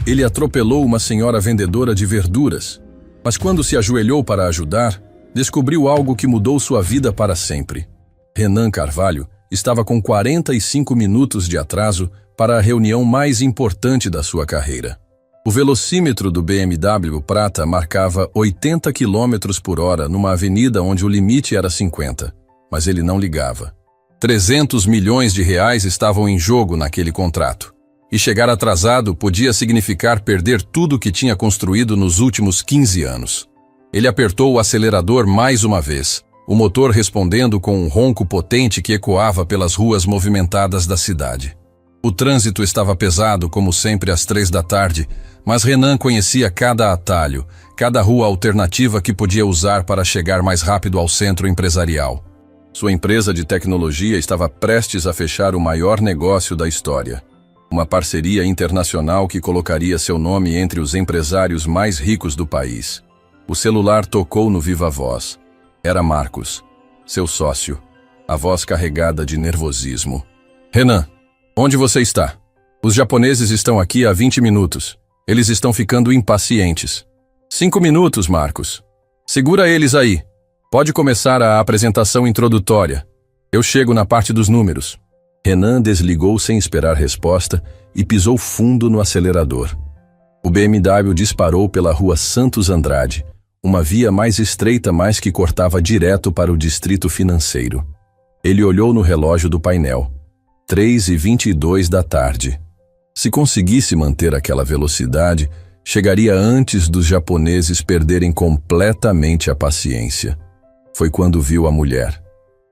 Ele atropelou uma senhora vendedora de verduras, mas quando se ajoelhou para ajudar, descobriu algo que mudou sua vida para sempre. Renan Carvalho estava com 45 minutos de atraso para a reunião mais importante da sua carreira. O velocímetro do BMW Prata marcava 80 km por hora numa avenida onde o limite era 50, mas ele não ligava. 300 milhões de reais estavam em jogo naquele contrato. E chegar atrasado podia significar perder tudo que tinha construído nos últimos 15 anos. Ele apertou o acelerador mais uma vez, o motor respondendo com um ronco potente que ecoava pelas ruas movimentadas da cidade. O trânsito estava pesado, como sempre, às 3 da tarde, mas Renan conhecia cada atalho, cada rua alternativa que podia usar para chegar mais rápido ao centro empresarial. Sua empresa de tecnologia estava prestes a fechar o maior negócio da história. Uma parceria internacional que colocaria seu nome entre os empresários mais ricos do país. O celular tocou no viva voz. Era Marcos, seu sócio, a voz carregada de nervosismo. Renan, onde você está? Os japoneses estão aqui há 20 minutos. Eles estão ficando impacientes. 5 minutos, Marcos. Segura eles aí. Pode começar a apresentação introdutória. Eu chego na parte dos números. Renan desligou sem esperar resposta e pisou fundo no acelerador. O BMW disparou pela rua Santos Andrade, uma via mais estreita, mas que cortava direto para o distrito financeiro. Ele olhou no relógio do painel. 3h22 da tarde. Se conseguisse manter aquela velocidade, chegaria antes dos japoneses perderem completamente a paciência. Foi quando viu a mulher.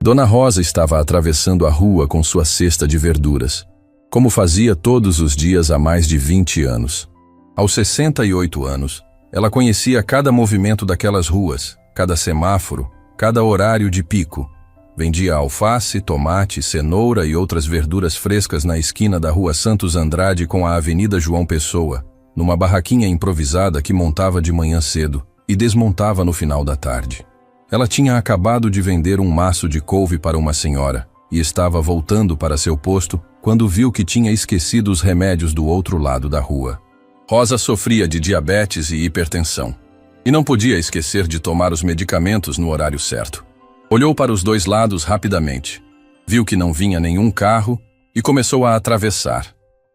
Dona Rosa estava atravessando a rua com sua cesta de verduras, como fazia todos os dias há mais de 20 anos. Aos 68 anos, ela conhecia cada movimento daquelas ruas, cada semáforo, cada horário de pico. Vendia alface, tomate, cenoura e outras verduras frescas na esquina da rua Santos Andrade com a Avenida João Pessoa, numa barraquinha improvisada que montava de manhã cedo e desmontava no final da tarde. Ela tinha acabado de vender um maço de couve para uma senhora e estava voltando para seu posto quando viu que tinha esquecido os remédios do outro lado da rua. Rosa sofria de diabetes e hipertensão e não podia esquecer de tomar os medicamentos no horário certo. Olhou para os dois lados rapidamente. Viu que não vinha nenhum carro e começou a atravessar.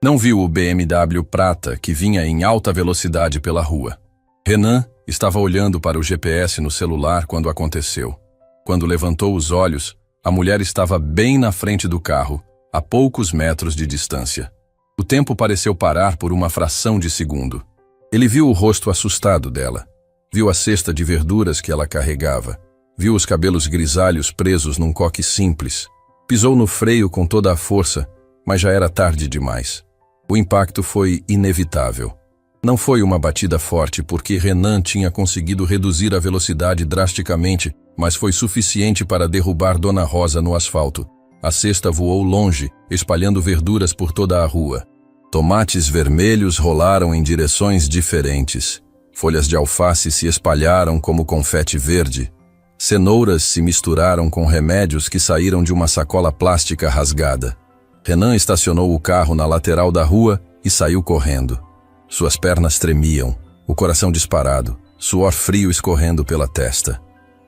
Não viu o BMW Prata que vinha em alta velocidade pela rua. Renan estava olhando para o GPS no celular quando aconteceu. Quando levantou os olhos, a mulher estava bem na frente do carro, a poucos metros de distância. O tempo pareceu parar por uma fração de segundo. Ele viu o rosto assustado dela. Viu a cesta de verduras que ela carregava. Viu os cabelos grisalhos presos num coque simples. Pisou no freio com toda a força, mas já era tarde demais. O impacto foi inevitável. Não foi uma batida forte porque Renan tinha conseguido reduzir a velocidade drasticamente, mas foi suficiente para derrubar Dona Rosa no asfalto. A cesta voou longe, espalhando verduras por toda a rua. Tomates vermelhos rolaram em direções diferentes. Folhas de alface se espalharam como confete verde. Cenouras se misturaram com remédios que saíram de uma sacola plástica rasgada. Renan estacionou o carro na lateral da rua e saiu correndo. Suas pernas tremiam, o coração disparado, suor frio escorrendo pela testa.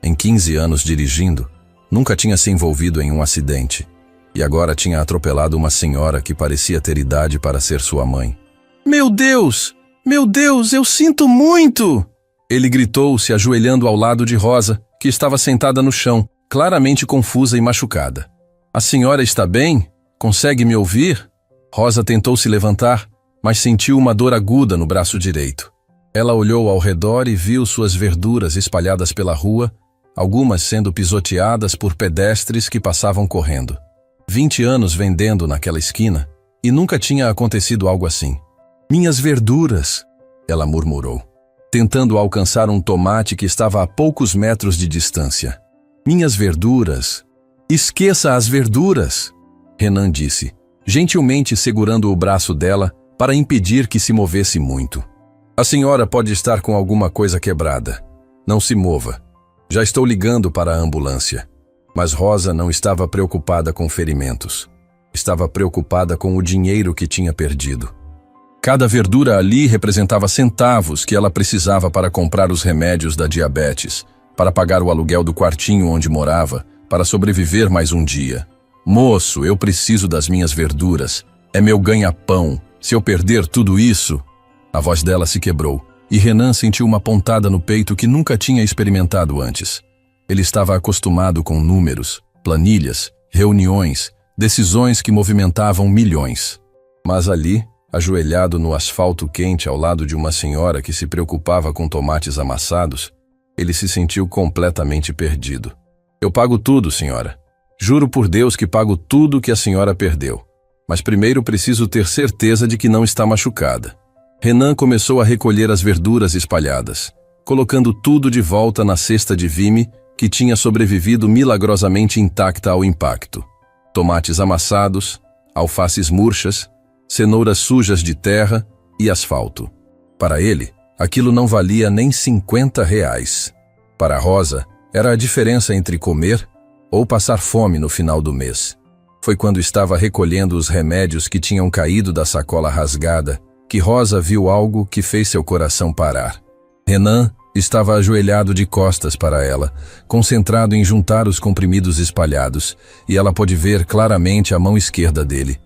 Em 15 anos dirigindo, nunca tinha se envolvido em um acidente. E agora tinha atropelado uma senhora que parecia ter idade para ser sua mãe. Meu Deus! Meu Deus, eu sinto muito! Ele gritou, se ajoelhando ao lado de Rosa, que estava sentada no chão, claramente confusa e machucada. A senhora está bem? Consegue me ouvir? Rosa tentou se levantar, mas sentiu uma dor aguda no braço direito. Ela olhou ao redor e viu suas verduras espalhadas pela rua, algumas sendo pisoteadas por pedestres que passavam correndo. 20 anos vendendo naquela esquina, e nunca tinha acontecido algo assim. Minhas verduras, ela murmurou, tentando alcançar um tomate que estava a poucos metros de distância. Minhas verduras. Esqueça as verduras, Renan disse, gentilmente segurando o braço dela para impedir que se movesse muito. A senhora pode estar com alguma coisa quebrada. Não se mova. Já estou ligando para a ambulância. Mas Rosa não estava preocupada com ferimentos. Estava preocupada com o dinheiro que tinha perdido. Cada verdura ali representava centavos que ela precisava para comprar os remédios da diabetes, para pagar o aluguel do quartinho onde morava, para sobreviver mais um dia. Moço, eu preciso das minhas verduras. É meu ganha-pão. Se eu perder tudo isso... A voz dela se quebrou, e Renan sentiu uma pontada no peito que nunca tinha experimentado antes. Ele estava acostumado com números, planilhas, reuniões, decisões que movimentavam milhões. Mas ali, ajoelhado no asfalto quente ao lado de uma senhora que se preocupava com tomates amassados, ele se sentiu completamente perdido. Eu pago tudo, senhora. Juro por Deus que pago tudo que a senhora perdeu. Mas primeiro preciso ter certeza de que não está machucada. Renan começou a recolher as verduras espalhadas, colocando tudo de volta na cesta de vime que tinha sobrevivido milagrosamente intacta ao impacto. Tomates amassados, alfaces murchas, cenouras sujas de terra e asfalto. Para ele, aquilo não valia nem R$ 50. Para Rosa, era a diferença entre comer ou passar fome no final do mês. Foi quando estava recolhendo os remédios que tinham caído da sacola rasgada que Rosa viu algo que fez seu coração parar. Renan estava ajoelhado de costas para ela, concentrado em juntar os comprimidos espalhados, e ela pôde ver claramente a mão esquerda dele.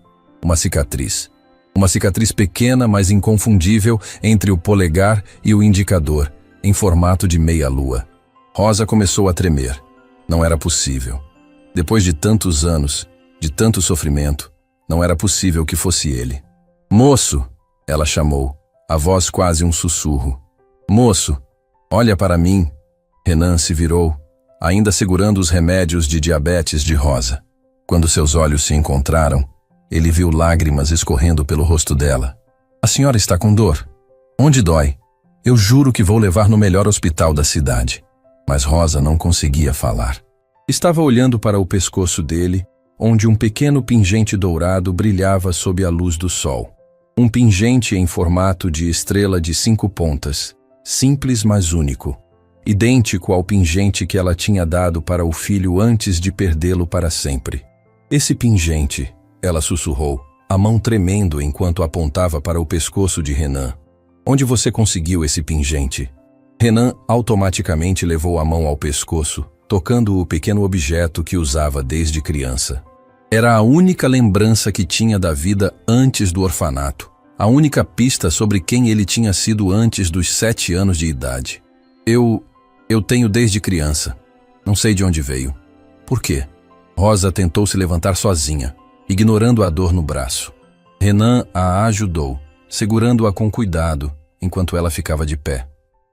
Uma cicatriz. Uma cicatriz pequena, mas inconfundível, entre o polegar e o indicador, em formato de meia-lua. Rosa começou a tremer. Não era possível. Depois de tantos anos, de tanto sofrimento, não era possível que fosse ele. Moço! Ela chamou, a voz quase um sussurro. Moço, olha para mim. Renan se virou, ainda segurando os remédios de diabetes de Rosa. Quando seus olhos se encontraram, ele viu lágrimas escorrendo pelo rosto dela. A senhora está com dor? Onde dói? Eu juro que vou levar no melhor hospital da cidade. Mas Rosa não conseguia falar. Estava olhando para o pescoço dele, onde um pequeno pingente dourado brilhava sob a luz do sol. Um pingente em formato de estrela de 5 pontas, simples mas único, idêntico ao pingente que ela tinha dado para o filho antes de perdê-lo para sempre. Esse pingente, ela sussurrou, a mão tremendo enquanto apontava para o pescoço de Renan. Onde você conseguiu esse pingente? Renan automaticamente levou a mão ao pescoço, tocando o pequeno objeto que usava desde criança. Era a única lembrança que tinha da vida antes do orfanato, a única pista sobre quem ele tinha sido antes dos 7 anos de idade. Eu tenho desde criança. Não sei de onde veio. Por quê? Rosa tentou se levantar sozinha, ignorando a dor no braço. Renan a ajudou, segurando-a com cuidado, enquanto ela ficava de pé.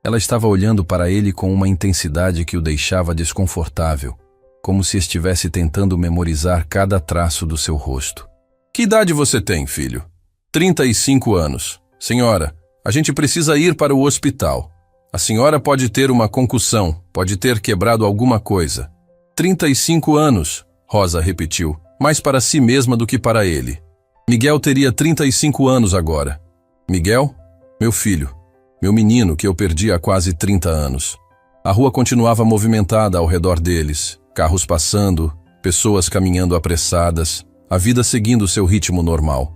Ela estava olhando para ele com uma intensidade que o deixava desconfortável, como se estivesse tentando memorizar cada traço do seu rosto. Que idade você tem, filho? 35 anos. Senhora, a gente precisa ir para o hospital. A senhora pode ter uma concussão, pode ter quebrado alguma coisa. 35 anos, Rosa repetiu, mais para si mesma do que para ele. Miguel teria 35 anos agora. Miguel? Meu filho. Meu menino que eu perdi há quase 30 anos. A rua continuava movimentada ao redor deles. Carros passando, pessoas caminhando apressadas, a vida seguindo seu ritmo normal.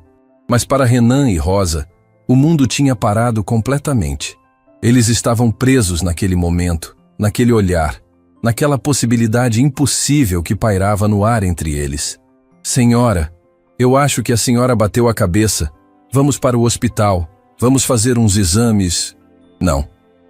Mas para Renan e Rosa, o mundo tinha parado completamente. Eles estavam presos naquele momento, naquele olhar, naquela possibilidade impossível que pairava no ar entre eles. Senhora, eu acho que a senhora bateu a cabeça. Vamos para o hospital. Vamos fazer uns exames. Não.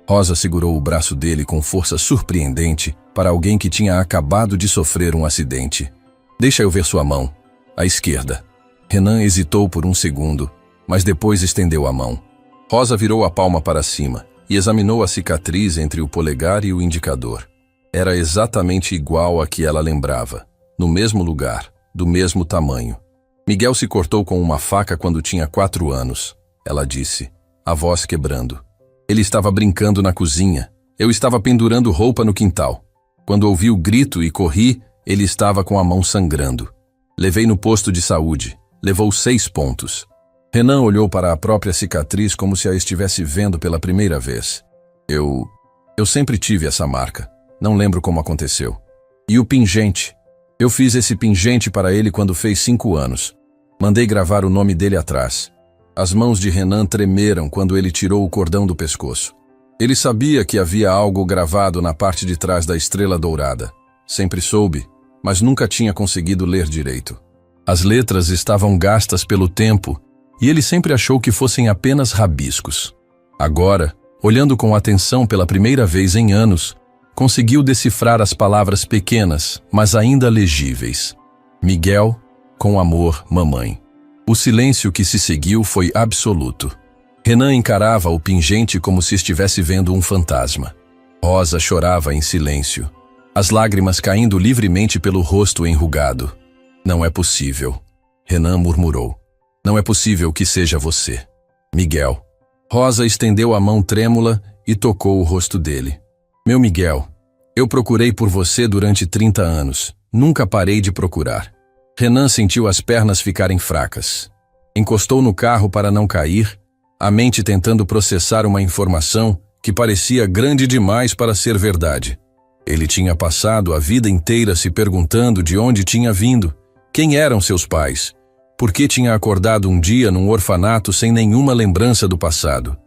Rosa segurou o braço dele com força surpreendente para alguém que tinha acabado de sofrer um acidente. Deixa eu ver sua mão. À esquerda. Renan hesitou por um segundo, mas depois estendeu a mão. Rosa virou a palma para cima e examinou a cicatriz entre o polegar e o indicador. Era exatamente igual à que ela lembrava, no mesmo lugar, do mesmo tamanho. Miguel se cortou com uma faca quando tinha 4 anos, ela disse, a voz quebrando. Ele estava brincando na cozinha. Eu estava pendurando roupa no quintal. Quando ouvi o grito e corri, ele estava com a mão sangrando. Levei no posto de saúde. Levou 6 pontos. Renan olhou para a própria cicatriz como se a estivesse vendo pela primeira vez. Eu sempre tive essa marca. Não lembro como aconteceu. E o pingente? Eu fiz esse pingente para ele quando fez 5 anos. Mandei gravar o nome dele atrás. As mãos de Renan tremeram quando ele tirou o cordão do pescoço. Ele sabia que havia algo gravado na parte de trás da estrela dourada. Sempre soube, mas nunca tinha conseguido ler direito. As letras estavam gastas pelo tempo e ele sempre achou que fossem apenas rabiscos. Agora, olhando com atenção pela primeira vez em anos, conseguiu decifrar as palavras pequenas, mas ainda legíveis. Miguel, com amor, mamãe. O silêncio que se seguiu foi absoluto. Renan encarava o pingente como se estivesse vendo um fantasma. Rosa chorava em silêncio, as lágrimas caindo livremente pelo rosto enrugado. Não é possível, Renan murmurou. Não é possível que seja você. Miguel. Rosa estendeu a mão trêmula e tocou o rosto dele. Meu Miguel, eu procurei por você durante 30 anos. Nunca parei de procurar. Renan sentiu as pernas ficarem fracas. Encostou no carro para não cair, a mente tentando processar uma informação que parecia grande demais para ser verdade. Ele tinha passado a vida inteira se perguntando de onde tinha vindo, quem eram seus pais, por que tinha acordado um dia num orfanato sem nenhuma lembrança do passado.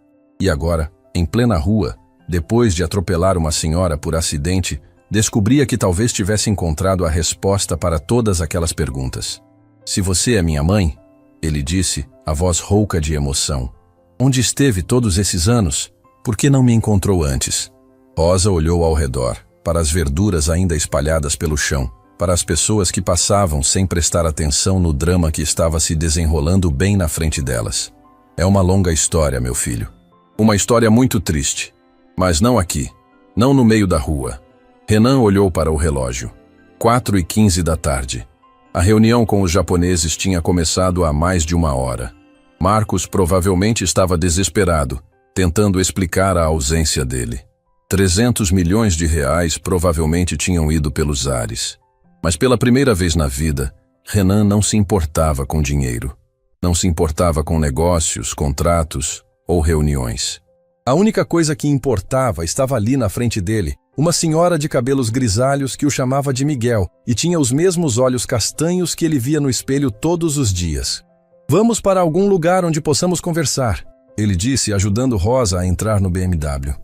E agora, em plena rua, depois de atropelar uma senhora por acidente, descobria que talvez tivesse encontrado a resposta para todas aquelas perguntas. Se você é minha mãe, ele disse, a voz rouca de emoção. Onde esteve todos esses anos? Por que não me encontrou antes? Rosa olhou ao redor, para as verduras ainda espalhadas pelo chão, para as pessoas que passavam sem prestar atenção no drama que estava se desenrolando bem na frente delas. É uma longa história, meu filho. Uma história muito triste. Mas não aqui, não no meio da rua. Renan olhou para o relógio. 4h15 da tarde. A reunião com os japoneses tinha começado há mais de 1 hora. Marcos provavelmente estava desesperado, tentando explicar a ausência dele. 300 milhões de reais provavelmente tinham ido pelos ares. Mas pela primeira vez na vida, Renan não se importava com dinheiro. Não se importava com negócios, contratos ou reuniões. A única coisa que importava estava ali na frente dele, uma senhora de cabelos grisalhos que o chamava de Miguel e tinha os mesmos olhos castanhos que ele via no espelho todos os dias. Vamos para algum lugar onde possamos conversar, ele disse, ajudando Rosa a entrar no BMW.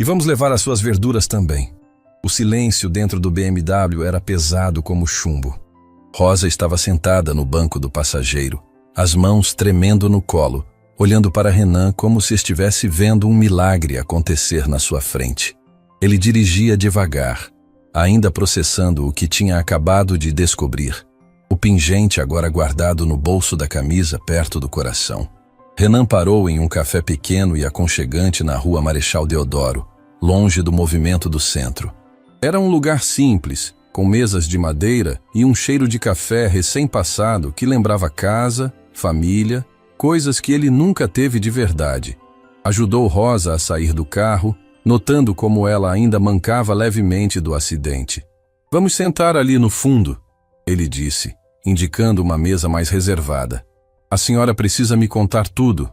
E vamos levar as suas verduras também. O silêncio dentro do BMW era pesado como chumbo. Rosa estava sentada no banco do passageiro, as mãos tremendo no colo, olhando para Renan como se estivesse vendo um milagre acontecer na sua frente. Ele dirigia devagar, ainda processando o que tinha acabado de descobrir. O pingente agora guardado no bolso da camisa perto do coração. Renan parou em um café pequeno e aconchegante na rua Marechal Deodoro, longe do movimento do centro. Era um lugar simples, com mesas de madeira e um cheiro de café recém-passado que lembrava casa, família, coisas que ele nunca teve de verdade. Ajudou Rosa a sair do carro, notando como ela ainda mancava levemente do acidente. Vamos sentar ali no fundo, ele disse, indicando uma mesa mais reservada. A senhora precisa me contar tudo.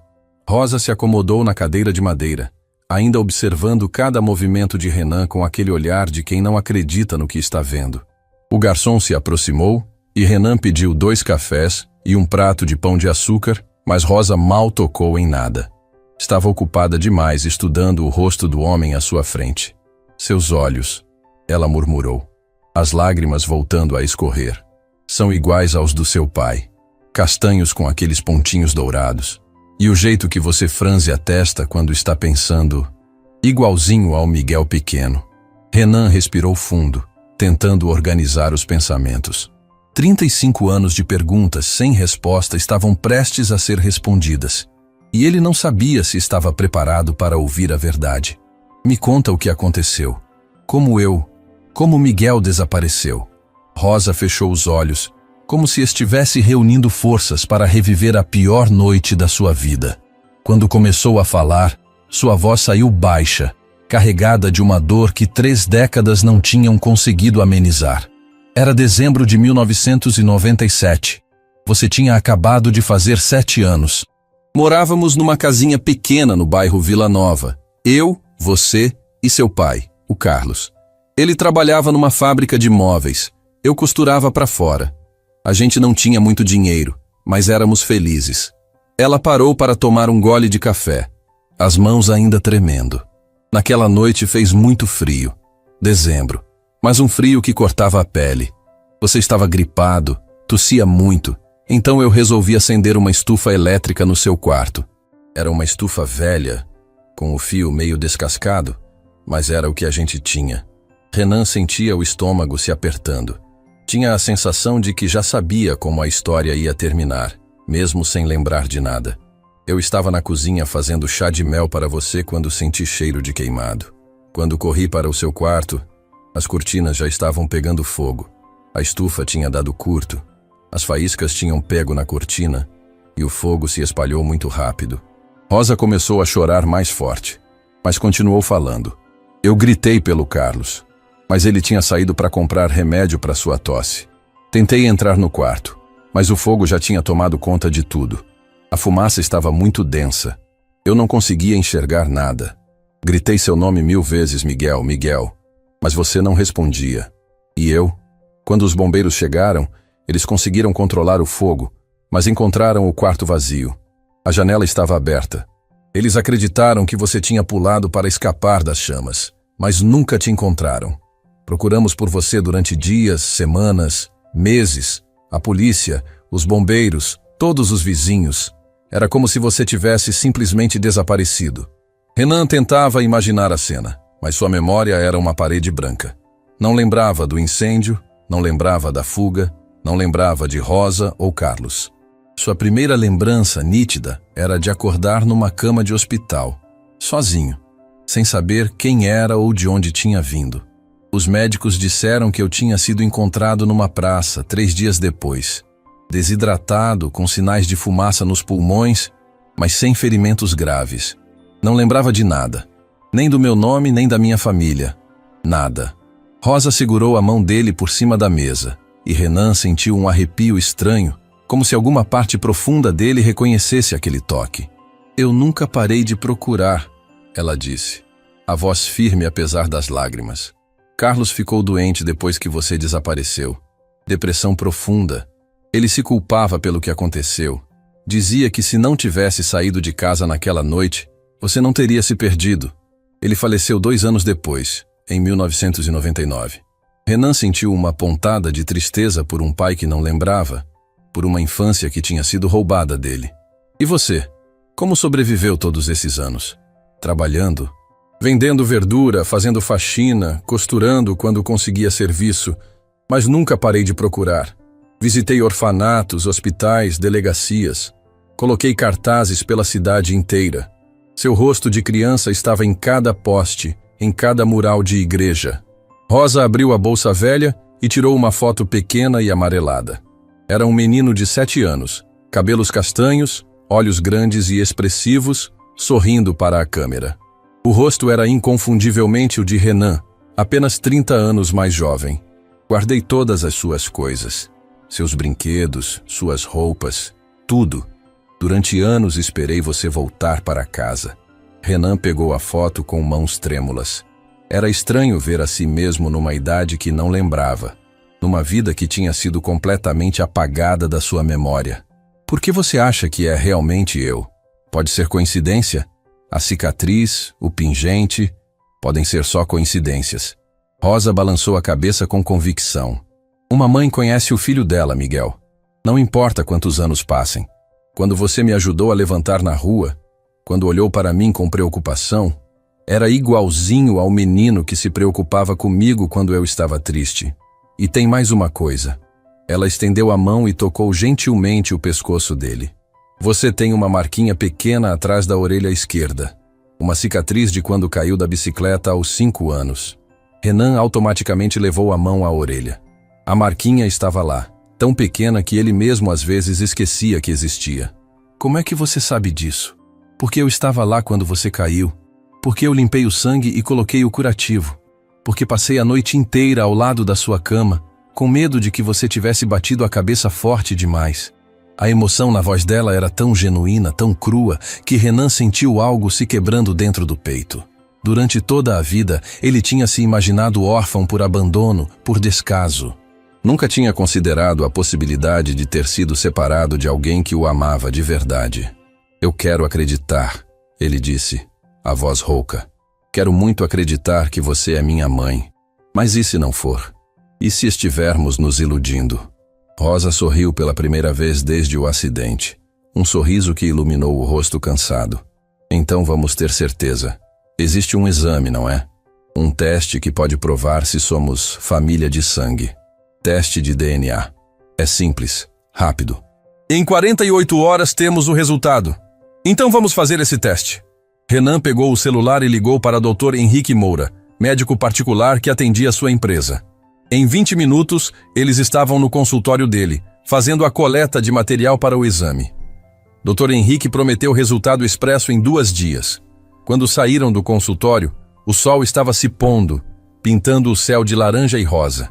Rosa se acomodou na cadeira de madeira, ainda observando cada movimento de Renan com aquele olhar de quem não acredita no que está vendo. O garçom se aproximou e Renan pediu 2 cafés e um prato de pão de açúcar, mas Rosa mal tocou em nada. Estava ocupada demais estudando o rosto do homem à sua frente. Seus olhos, ela murmurou, as lágrimas voltando a escorrer, são iguais aos do seu pai, castanhos com aqueles pontinhos dourados. E o jeito que você franze a testa quando está pensando, igualzinho ao Miguel pequeno. Renan respirou fundo, tentando organizar os pensamentos. 35 anos de perguntas sem resposta estavam prestes a ser respondidas, e ele não sabia se estava preparado para ouvir a verdade. Me conta o que aconteceu. Como Miguel desapareceu. Rosa fechou os olhos, como se estivesse reunindo forças para reviver a pior noite da sua vida. Quando começou a falar, sua voz saiu baixa, carregada de uma dor que 3 décadas não tinham conseguido amenizar. Era dezembro de 1997. Você tinha acabado de fazer 7 anos. Morávamos numa casinha pequena no bairro Vila Nova. Eu, você e seu pai, o Carlos. Ele trabalhava numa fábrica de móveis. Eu costurava para fora. A gente não tinha muito dinheiro, mas éramos felizes. Ela parou para tomar um gole de café, as mãos ainda tremendo. Naquela noite fez muito frio. Dezembro, mas um frio que cortava a pele. Você estava gripado, tossia muito, então eu resolvi acender uma estufa elétrica no seu quarto. Era uma estufa velha, com o fio meio descascado, mas era o que a gente tinha. Renan sentia o estômago se apertando. Tinha a sensação de que já sabia como a história ia terminar, mesmo sem lembrar de nada. Eu estava na cozinha fazendo chá de mel para você quando senti cheiro de queimado. Quando corri para o seu quarto, as cortinas já estavam pegando fogo. A estufa tinha dado curto. As faíscas tinham pego na cortina e o fogo se espalhou muito rápido. Rosa começou a chorar mais forte, mas continuou falando. Eu gritei pelo Carlos, mas ele tinha saído para comprar remédio para sua tosse. Tentei entrar no quarto, mas o fogo já tinha tomado conta de tudo. A fumaça estava muito densa. Eu não conseguia enxergar nada. Gritei seu nome 1000 vezes, Miguel, Miguel, mas você não respondia. E eu? Quando os bombeiros chegaram, eles conseguiram controlar o fogo, mas encontraram o quarto vazio. A janela estava aberta. Eles acreditaram que você tinha pulado para escapar das chamas, mas nunca te encontraram. Procuramos por você durante dias, semanas, meses. A polícia, os bombeiros, todos os vizinhos. Era como se você tivesse simplesmente desaparecido. Renan tentava imaginar a cena, mas sua memória era uma parede branca. Não lembrava do incêndio, não lembrava da fuga, não lembrava de Rosa ou Carlos. Sua primeira lembrança nítida era de acordar numa cama de hospital, sozinho, sem saber quem era ou de onde tinha vindo. Os médicos disseram que eu tinha sido encontrado numa praça 3 dias depois, desidratado, com sinais de fumaça nos pulmões, mas sem ferimentos graves. Não lembrava de nada, nem do meu nome, nem da minha família. Nada. Rosa segurou a mão dele por cima da mesa, e Renan sentiu um arrepio estranho, como se alguma parte profunda dele reconhecesse aquele toque. Eu nunca parei de procurar, ela disse, a voz firme apesar das lágrimas. Carlos ficou doente depois que você desapareceu. Depressão profunda. Ele se culpava pelo que aconteceu. Dizia que se não tivesse saído de casa naquela noite, você não teria se perdido. Ele faleceu 2 anos depois, em 1999. Renan sentiu uma pontada de tristeza por um pai que não lembrava, por uma infância que tinha sido roubada dele. E você? Como sobreviveu todos esses anos? Trabalhando? Vendendo verdura, fazendo faxina, costurando quando conseguia serviço, mas nunca parei de procurar. Visitei orfanatos, hospitais, delegacias. Coloquei cartazes pela cidade inteira. Seu rosto de criança estava em cada poste, em cada mural de igreja. Rosa abriu a bolsa velha e tirou uma foto pequena e amarelada. Era um menino de 7 anos, cabelos castanhos, olhos grandes e expressivos, sorrindo para a câmera. O rosto era inconfundivelmente o de Renan, apenas 30 anos mais jovem. Guardei todas as suas coisas, seus brinquedos, suas roupas, tudo. Durante anos esperei você voltar para casa. Renan pegou a foto com mãos trêmulas. Era estranho ver a si mesmo numa idade que não lembrava, numa vida que tinha sido completamente apagada da sua memória. Por que você acha que é realmente eu? Pode ser coincidência? A cicatriz, o pingente, podem ser só coincidências. Rosa balançou a cabeça com convicção. Uma mãe conhece o filho dela, Miguel. Não importa quantos anos passem. Quando você me ajudou a levantar na rua, quando olhou para mim com preocupação, era igualzinho ao menino que se preocupava comigo quando eu estava triste. E tem mais uma coisa. Ela estendeu a mão e tocou gentilmente o pescoço dele. Você tem uma marquinha pequena atrás da orelha esquerda. Uma cicatriz de quando caiu da bicicleta aos 5 anos. Renan automaticamente levou a mão à orelha. A marquinha estava lá, tão pequena que ele mesmo às vezes esquecia que existia. Como é que você sabe disso? Porque eu estava lá quando você caiu. Porque eu limpei o sangue e coloquei o curativo. Porque passei a noite inteira ao lado da sua cama, com medo de que você tivesse batido a cabeça forte demais. A emoção na voz dela era tão genuína, tão crua, que Renan sentiu algo se quebrando dentro do peito. Durante toda a vida, ele tinha se imaginado órfão por abandono, por descaso. Nunca tinha considerado a possibilidade de ter sido separado de alguém que o amava de verdade. Eu quero acreditar, ele disse, a voz rouca. Quero muito acreditar que você é minha mãe. Mas e se não for? E se estivermos nos iludindo? Rosa sorriu pela primeira vez desde o acidente. Um sorriso que iluminou o rosto cansado. Então vamos ter certeza. Existe um exame, não é? Um teste que pode provar se somos família de sangue. Teste de DNA. É simples, rápido. Em 48 horas temos o resultado. Então vamos fazer esse teste. Renan pegou o celular e ligou para o Dr. Henrique Moura, médico particular que atendia sua empresa. Em 20 minutos, eles estavam no consultório dele, fazendo a coleta de material para o exame. Dr. Henrique prometeu resultado expresso em 2 dias. Quando saíram do consultório, o sol estava se pondo, pintando o céu de laranja e rosa.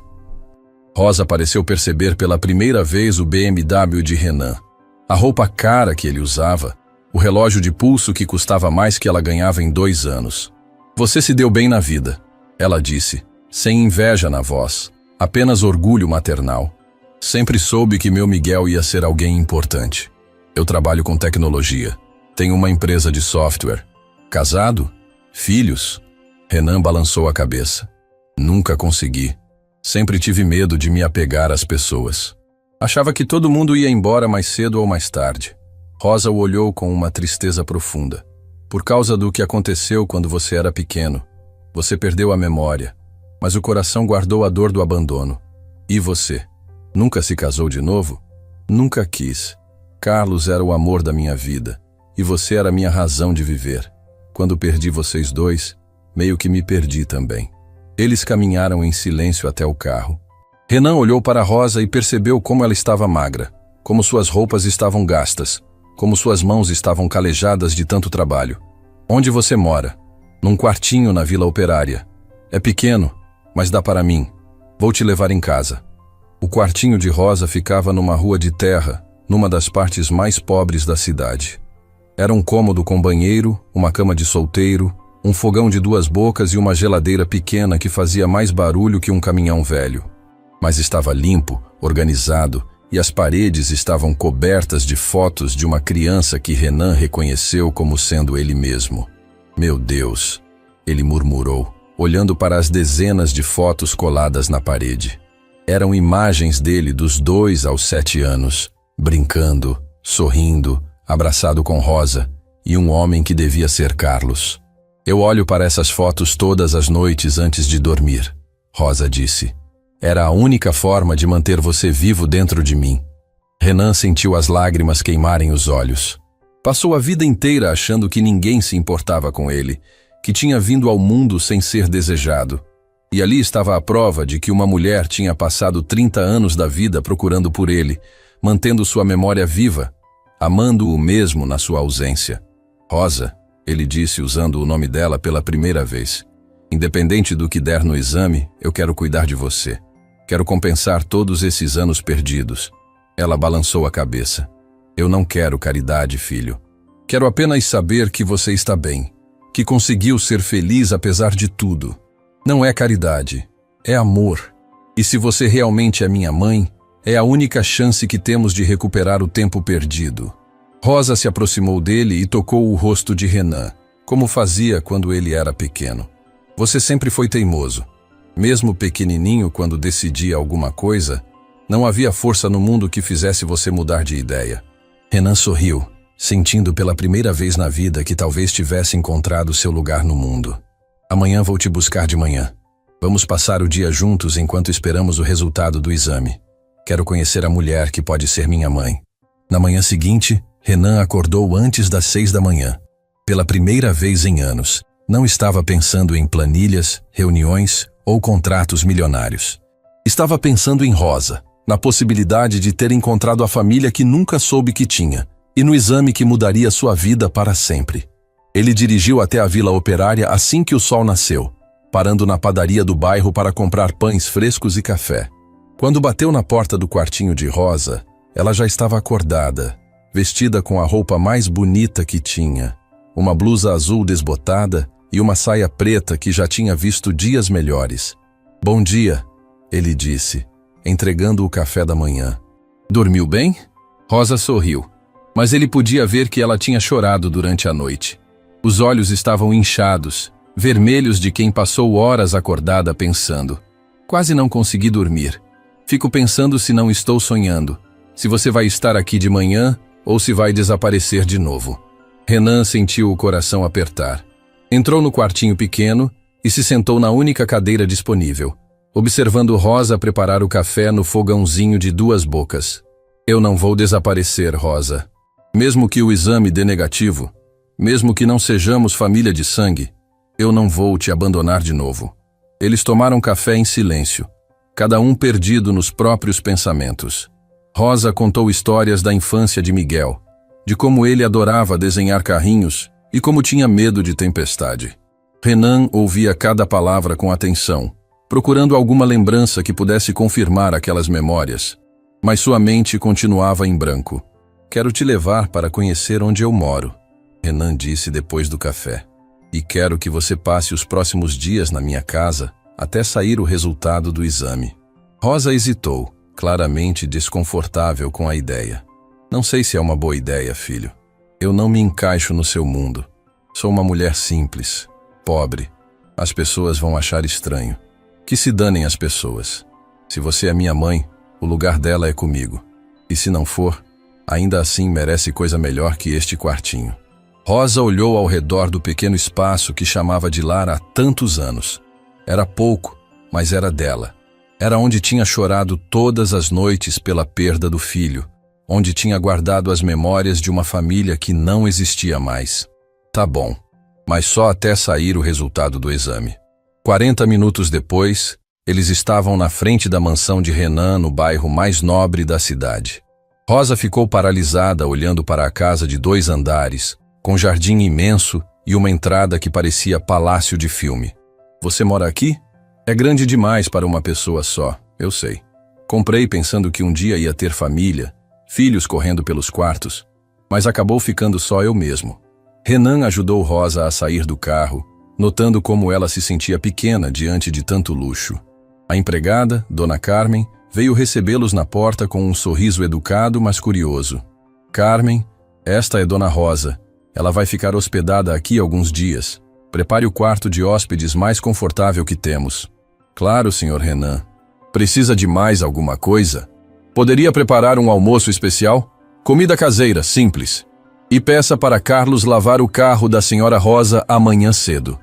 Rosa pareceu perceber pela primeira vez o BMW de Renan. A roupa cara que ele usava, o relógio de pulso que custava mais que ela ganhava em 2 anos. Você se deu bem na vida, ela disse, sem inveja na voz, apenas orgulho maternal. Sempre soube que meu Miguel ia ser alguém importante. Eu trabalho com tecnologia. Tenho uma empresa de software. Casado? Filhos? Renan balançou a cabeça. Nunca consegui. Sempre tive medo de me apegar às pessoas. Achava que todo mundo ia embora mais cedo ou mais tarde. Rosa o olhou com uma tristeza profunda. Por causa do que aconteceu quando você era pequeno. Você perdeu a memória, mas o coração guardou a dor do abandono. E você? Nunca se casou de novo? Nunca quis. Carlos era o amor da minha vida, e você era a minha razão de viver. Quando perdi vocês dois, meio que me perdi também. Eles caminharam em silêncio até o carro. Renan olhou para Rosa e percebeu como ela estava magra, como suas roupas estavam gastas, como suas mãos estavam calejadas de tanto trabalho. Onde você mora? Num quartinho na Vila Operária. É pequeno, mas dá para mim. Vou te levar em casa. O quartinho de Rosa ficava numa rua de terra, numa das partes mais pobres da cidade. Era um cômodo com banheiro, uma cama de solteiro, um fogão de 2 bocas e uma geladeira pequena que fazia mais barulho que um caminhão velho. Mas estava limpo, organizado, e as paredes estavam cobertas de fotos de uma criança que Renan reconheceu como sendo ele mesmo. Meu Deus, ele murmurou, olhando para as dezenas de fotos coladas na parede. Eram imagens dele dos 2 aos 7 anos, brincando, sorrindo, abraçado com Rosa, e um homem que devia ser Carlos. Eu olho para essas fotos todas as noites antes de dormir, Rosa disse. Era a única forma de manter você vivo dentro de mim. Renan sentiu as lágrimas queimarem os olhos. Passou a vida inteira achando que ninguém se importava com ele, que tinha vindo ao mundo sem ser desejado. E ali estava a prova de que uma mulher tinha passado 30 anos da vida procurando por ele, mantendo sua memória viva, amando-o mesmo na sua ausência. Rosa, ele disse usando o nome dela pela primeira vez. Independente do que der no exame, eu quero cuidar de você. Quero compensar todos esses anos perdidos. Ela balançou a cabeça. Eu não quero caridade, filho. Quero apenas saber que você está bem, que conseguiu ser feliz apesar de tudo. Não é caridade, é amor. E se você realmente é minha mãe, é a única chance que temos de recuperar o tempo perdido. Rosa se aproximou dele e tocou o rosto de Renan, como fazia quando ele era pequeno. Você sempre foi teimoso. Mesmo pequenininho, quando decidia alguma coisa, não havia força no mundo que fizesse você mudar de ideia. Renan sorriu, sentindo pela primeira vez na vida que talvez tivesse encontrado seu lugar no mundo. Amanhã vou te buscar de manhã. Vamos passar o dia juntos enquanto esperamos o resultado do exame. Quero conhecer a mulher que pode ser minha mãe. Na manhã seguinte, Renan acordou antes das 6 da manhã. Pela primeira vez em anos, não estava pensando em planilhas, reuniões ou contratos milionários. Estava pensando em Rosa, na possibilidade de ter encontrado a família que nunca soube que tinha, e no exame que mudaria sua vida para sempre. Ele dirigiu até a Vila Operária assim que o sol nasceu, parando na padaria do bairro para comprar pães frescos e café. Quando bateu na porta do quartinho de Rosa, ela já estava acordada, vestida com a roupa mais bonita que tinha, uma blusa azul desbotada e uma saia preta que já tinha visto dias melhores. Bom dia, ele disse, entregando o café da manhã. Dormiu bem? Rosa sorriu. mas ele podia ver que ela tinha chorado durante a noite. Os olhos estavam inchados, vermelhos de quem passou horas acordada pensando. Quase não consegui dormir. Fico pensando se não estou sonhando, se você vai estar aqui de manhã ou se vai desaparecer de novo. Renan sentiu o coração apertar. Entrou no quartinho pequeno e se sentou na única cadeira disponível, observando Rosa preparar o café no fogãozinho de 2 bocas. Eu não vou desaparecer, Rosa. Mesmo que o exame dê negativo, mesmo que não sejamos família de sangue, eu não vou te abandonar de novo. Eles tomaram café em silêncio, cada um perdido nos próprios pensamentos. Rosa contou histórias da infância de Miguel, de como ele adorava desenhar carrinhos e como tinha medo de tempestade. Renan ouvia cada palavra com atenção, procurando alguma lembrança que pudesse confirmar aquelas memórias. Mas sua mente continuava em branco. Quero te levar para conhecer onde eu moro, Renan disse depois do café. E quero que você passe os próximos dias na minha casa até sair o resultado do exame. Rosa hesitou, claramente desconfortável com a ideia. Não sei se é uma boa ideia, filho. Eu não me encaixo no seu mundo. Sou uma mulher simples, pobre. As pessoas vão achar estranho. Que se danem as pessoas. Se você é minha mãe, o lugar dela é comigo. E se não for, ainda assim merece coisa melhor que este quartinho. Rosa olhou ao redor do pequeno espaço que chamava de lar há tantos anos. Era pouco, mas era dela. Era onde tinha chorado todas as noites pela perda do filho, onde tinha guardado as memórias de uma família que não existia mais. Tá bom, mas só até sair o resultado do exame. 40 minutos depois, eles estavam na frente da mansão de Renan no bairro mais nobre da cidade. Rosa ficou paralisada olhando para a casa de 2 andares, com jardim imenso e uma entrada que parecia palácio de filme. Você mora aqui? É grande demais para uma pessoa só, eu sei. Comprei pensando que um dia ia ter família, filhos correndo pelos quartos, mas acabou ficando só eu mesmo. Renan ajudou Rosa a sair do carro, notando como ela se sentia pequena diante de tanto luxo. A empregada, Dona Carmen, veio recebê-los na porta com um sorriso educado, mas curioso. Carmen, esta é Dona Rosa. Ela vai ficar hospedada aqui alguns dias. Prepare o quarto de hóspedes mais confortável que temos. Claro, Sr. Renan. Precisa de mais alguma coisa? Poderia preparar um almoço especial? Comida caseira, simples. E peça para Carlos lavar o carro da Sra. Rosa amanhã cedo.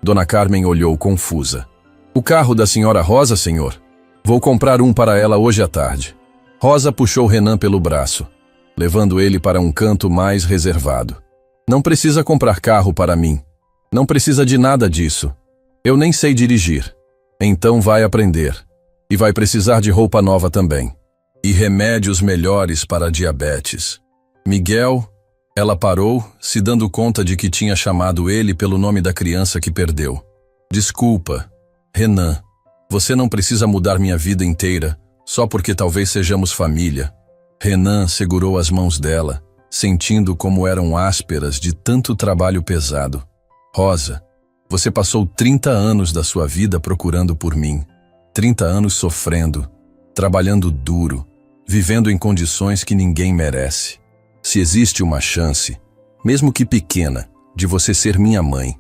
Dona Carmen olhou confusa. O carro da Sra. Rosa, senhor? Vou comprar um para ela hoje à tarde. Rosa puxou Renan pelo braço, levando ele para um canto mais reservado. Não precisa comprar carro para mim. Não precisa de nada disso. Eu nem sei dirigir. Então vai aprender. E vai precisar de roupa nova também. E remédios melhores para a diabetes. Miguel... Ela parou, se dando conta de que tinha chamado ele pelo nome da criança que perdeu. Desculpa, Renan. Você não precisa mudar minha vida inteira, só porque talvez sejamos família. Renan segurou as mãos dela, sentindo como eram ásperas de tanto trabalho pesado. Rosa, você passou 30 anos da sua vida procurando por mim. 30 anos sofrendo, trabalhando duro, vivendo em condições que ninguém merece. Se existe uma chance, mesmo que pequena, de você ser minha mãe,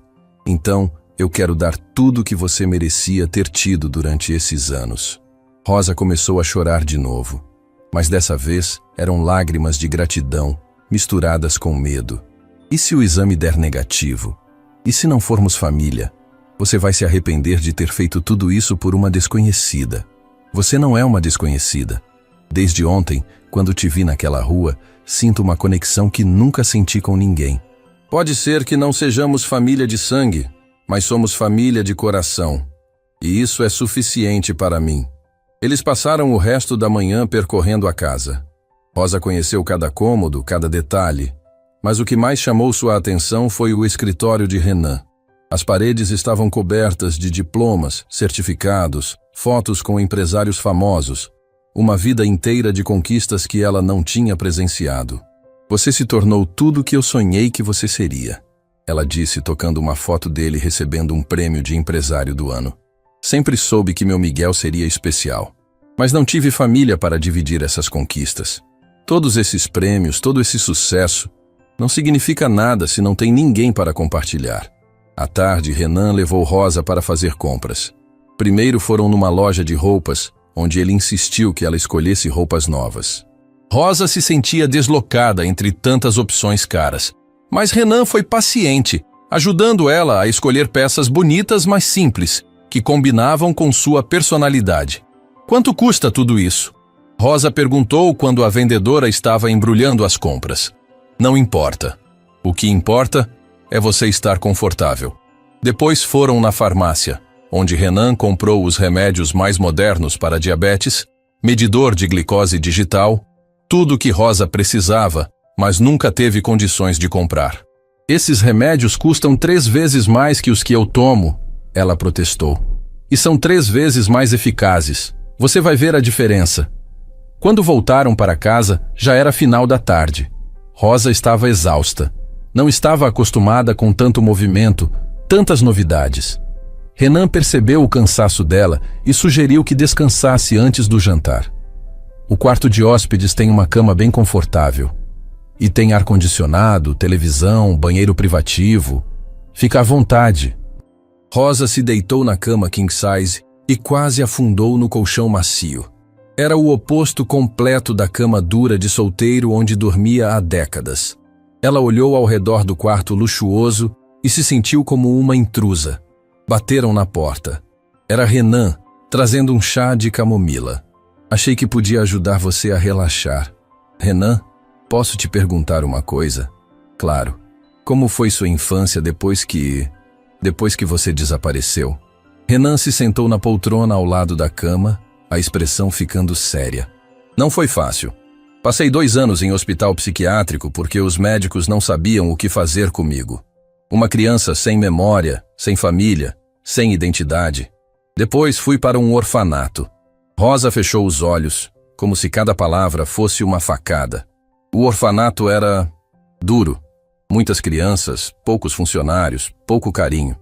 então eu quero dar tudo o que você merecia ter tido durante esses anos. Rosa começou a chorar de novo, mas dessa vez eram lágrimas de gratidão misturadas com medo. E se o exame der negativo? E se não formos família? Você vai se arrepender de ter feito tudo isso por uma desconhecida. Você não é uma desconhecida. Desde ontem, quando te vi naquela rua, sinto uma conexão que nunca senti com ninguém. Pode ser que não sejamos família de sangue, mas somos família de coração. E isso é suficiente para mim. Eles passaram o resto da manhã percorrendo a casa. Rosa conheceu cada cômodo, cada detalhe. Mas o que mais chamou sua atenção foi o escritório de Renan. As paredes estavam cobertas de diplomas, certificados, fotos com empresários famosos. Uma vida inteira de conquistas que ela não tinha presenciado. Você se tornou tudo o que eu sonhei que você seria, ela disse tocando uma foto dele recebendo um prêmio de empresário do ano. Sempre soube que meu Miguel seria especial, mas não tive família para dividir essas conquistas. Todos esses prêmios, todo esse sucesso, não significa nada se não tem ninguém para compartilhar. À tarde, Renan levou Rosa para fazer compras. Primeiro foram numa loja de roupas, onde ele insistiu que ela escolhesse roupas novas. Rosa se sentia deslocada entre tantas opções caras, mas Renan foi paciente, ajudando ela a escolher peças bonitas, mas simples, que combinavam com sua personalidade. Quanto custa tudo isso? Rosa perguntou quando a vendedora estava embrulhando as compras. Não importa. O que importa é você estar confortável. Depois foram na farmácia, onde Renan comprou os remédios mais modernos para diabetes, medidor de glicose digital, tudo que Rosa precisava, mas nunca teve condições de comprar. Esses remédios custam 3 vezes mais que os que eu tomo, ela protestou. E são 3 vezes mais eficazes. Você vai ver a diferença. Quando voltaram para casa, já era final da tarde. Rosa estava exausta. Não estava acostumada com tanto movimento, tantas novidades. Renan percebeu o cansaço dela e sugeriu que descansasse antes do jantar. O quarto de hóspedes tem uma cama bem confortável. E tem ar-condicionado, televisão, banheiro privativo. Fica à vontade. Rosa se deitou na cama king size e quase afundou no colchão macio. Era o oposto completo da cama dura de solteiro onde dormia há décadas. Ela olhou ao redor do quarto luxuoso e se sentiu como uma intrusa. Bateram na porta. Era Renan, trazendo um chá de camomila. Achei que podia ajudar você a relaxar. Renan, posso te perguntar uma coisa? Claro. Como foi sua infância depois que você desapareceu? Renan se sentou na poltrona ao lado da cama, a expressão ficando séria. Não foi fácil. Passei 2 anos em hospital psiquiátrico porque os médicos não sabiam o que fazer comigo. Uma criança sem memória, sem família, sem identidade. Depois fui para um orfanato. Rosa fechou os olhos, como se cada palavra fosse uma facada. O orfanato era duro. Muitas crianças, poucos funcionários, pouco carinho.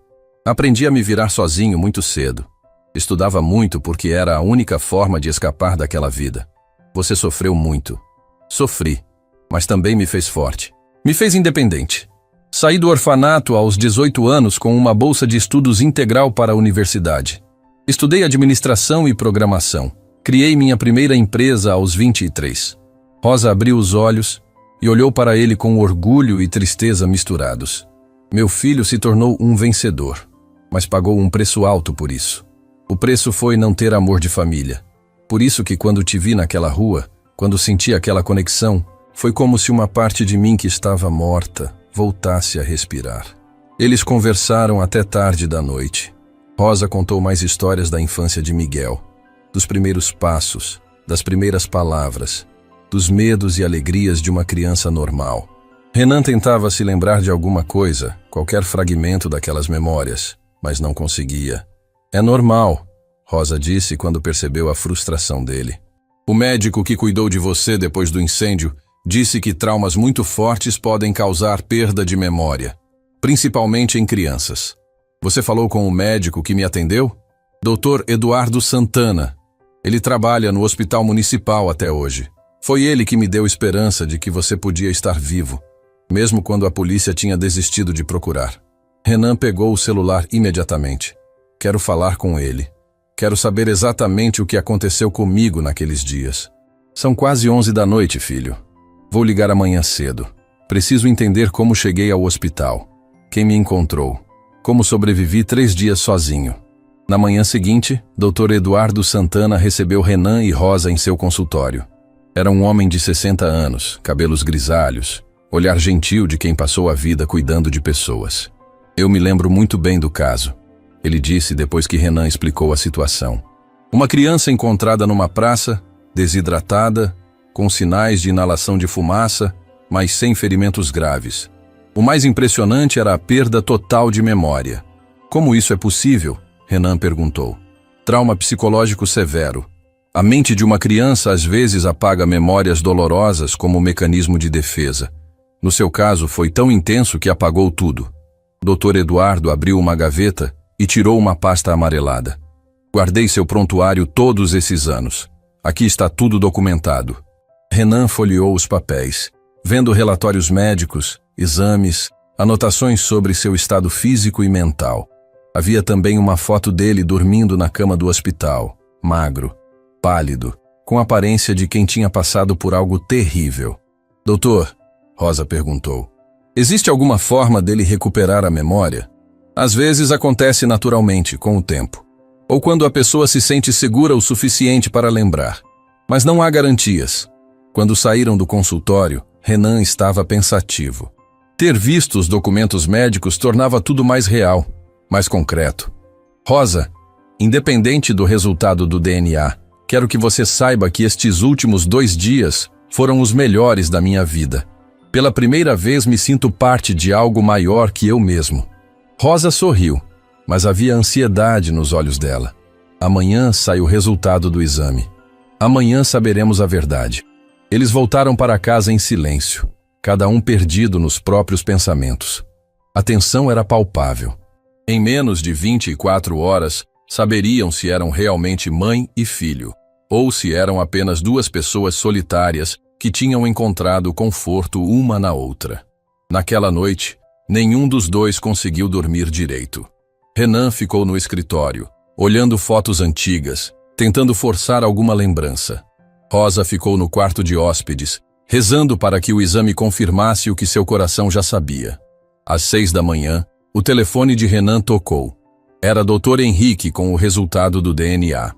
Aprendi a me virar sozinho muito cedo. Estudava muito porque era a única forma de escapar daquela vida. Você sofreu muito. Sofri, mas também me fez forte. Me fez independente. Saí do orfanato aos 18 anos com uma bolsa de estudos integral para a universidade. Estudei administração e programação. Criei minha primeira empresa aos 23. Rosa abriu os olhos e olhou para ele com orgulho e tristeza misturados. Meu filho se tornou um vencedor, mas pagou um preço alto por isso. O preço foi não ter amor de família. Por isso que quando te vi naquela rua, quando senti aquela conexão, foi como se uma parte de mim que estava morta voltasse a respirar. Eles conversaram até tarde da noite. Rosa contou mais histórias da infância de Miguel, dos primeiros passos, das primeiras palavras, dos medos e alegrias de uma criança normal. Renan tentava se lembrar de alguma coisa, qualquer fragmento daquelas memórias, mas não conseguia. É normal, Rosa disse quando percebeu a frustração dele. O médico que cuidou de você depois do incêndio disse que traumas muito fortes podem causar perda de memória, principalmente em crianças. Você falou com o médico que me atendeu? Dr. Eduardo Santana. Ele trabalha no hospital municipal até hoje. Foi ele que me deu esperança de que você podia estar vivo, mesmo quando a polícia tinha desistido de procurar. Renan pegou o celular imediatamente. Quero falar com ele. Quero saber exatamente o que aconteceu comigo naqueles dias. São quase 11 da noite, filho. Vou ligar amanhã cedo. Preciso entender como cheguei ao hospital. Quem me encontrou. Como sobrevivi 3 dias sozinho. Na manhã seguinte, Dr. Eduardo Santana recebeu Renan e Rosa em seu consultório. Era um homem de 60 anos, cabelos grisalhos, olhar gentil de quem passou a vida cuidando de pessoas. Eu me lembro muito bem do caso, ele disse depois que Renan explicou a situação. Uma criança encontrada numa praça, desidratada, com sinais de inalação de fumaça, mas sem ferimentos graves. O mais impressionante era a perda total de memória. Como isso é possível? Renan perguntou. Trauma psicológico severo. A mente de uma criança às vezes apaga memórias dolorosas como mecanismo de defesa. No seu caso, foi tão intenso que apagou tudo. Dr. Eduardo abriu uma gaveta e tirou uma pasta amarelada. Guardei seu prontuário todos esses anos. Aqui está tudo documentado. Renan folheou os papéis, vendo relatórios médicos, exames, anotações sobre seu estado físico e mental. Havia também uma foto dele dormindo na cama do hospital, magro, pálido, com a aparência de quem tinha passado por algo terrível. Doutor, Rosa perguntou, existe alguma forma dele recuperar a memória? Às vezes acontece naturalmente, com o tempo, ou quando a pessoa se sente segura o suficiente para lembrar. Mas não há garantias. Quando saíram do consultório, Renan estava pensativo. Ter visto os documentos médicos tornava tudo mais real, mais concreto. Rosa, independente do resultado do DNA, quero que você saiba que estes últimos 2 dias foram os melhores da minha vida. Pela primeira vez me sinto parte de algo maior que eu mesmo. Rosa sorriu, mas havia ansiedade nos olhos dela. Amanhã sai o resultado do exame. Amanhã saberemos a verdade. Eles voltaram para casa em silêncio, cada um perdido nos próprios pensamentos. A tensão era palpável. Em menos de 24 horas, saberiam se eram realmente mãe e filho, ou se eram apenas 2 pessoas solitárias que tinham encontrado conforto uma na outra. Naquela noite, nenhum dos 2 conseguiu dormir direito. Renan ficou no escritório, olhando fotos antigas, tentando forçar alguma lembrança. Rosa ficou no quarto de hóspedes, rezando para que o exame confirmasse o que seu coração já sabia. Às 6 da manhã, o telefone de Renan tocou. Era Dr. Henrique com o resultado do DNA.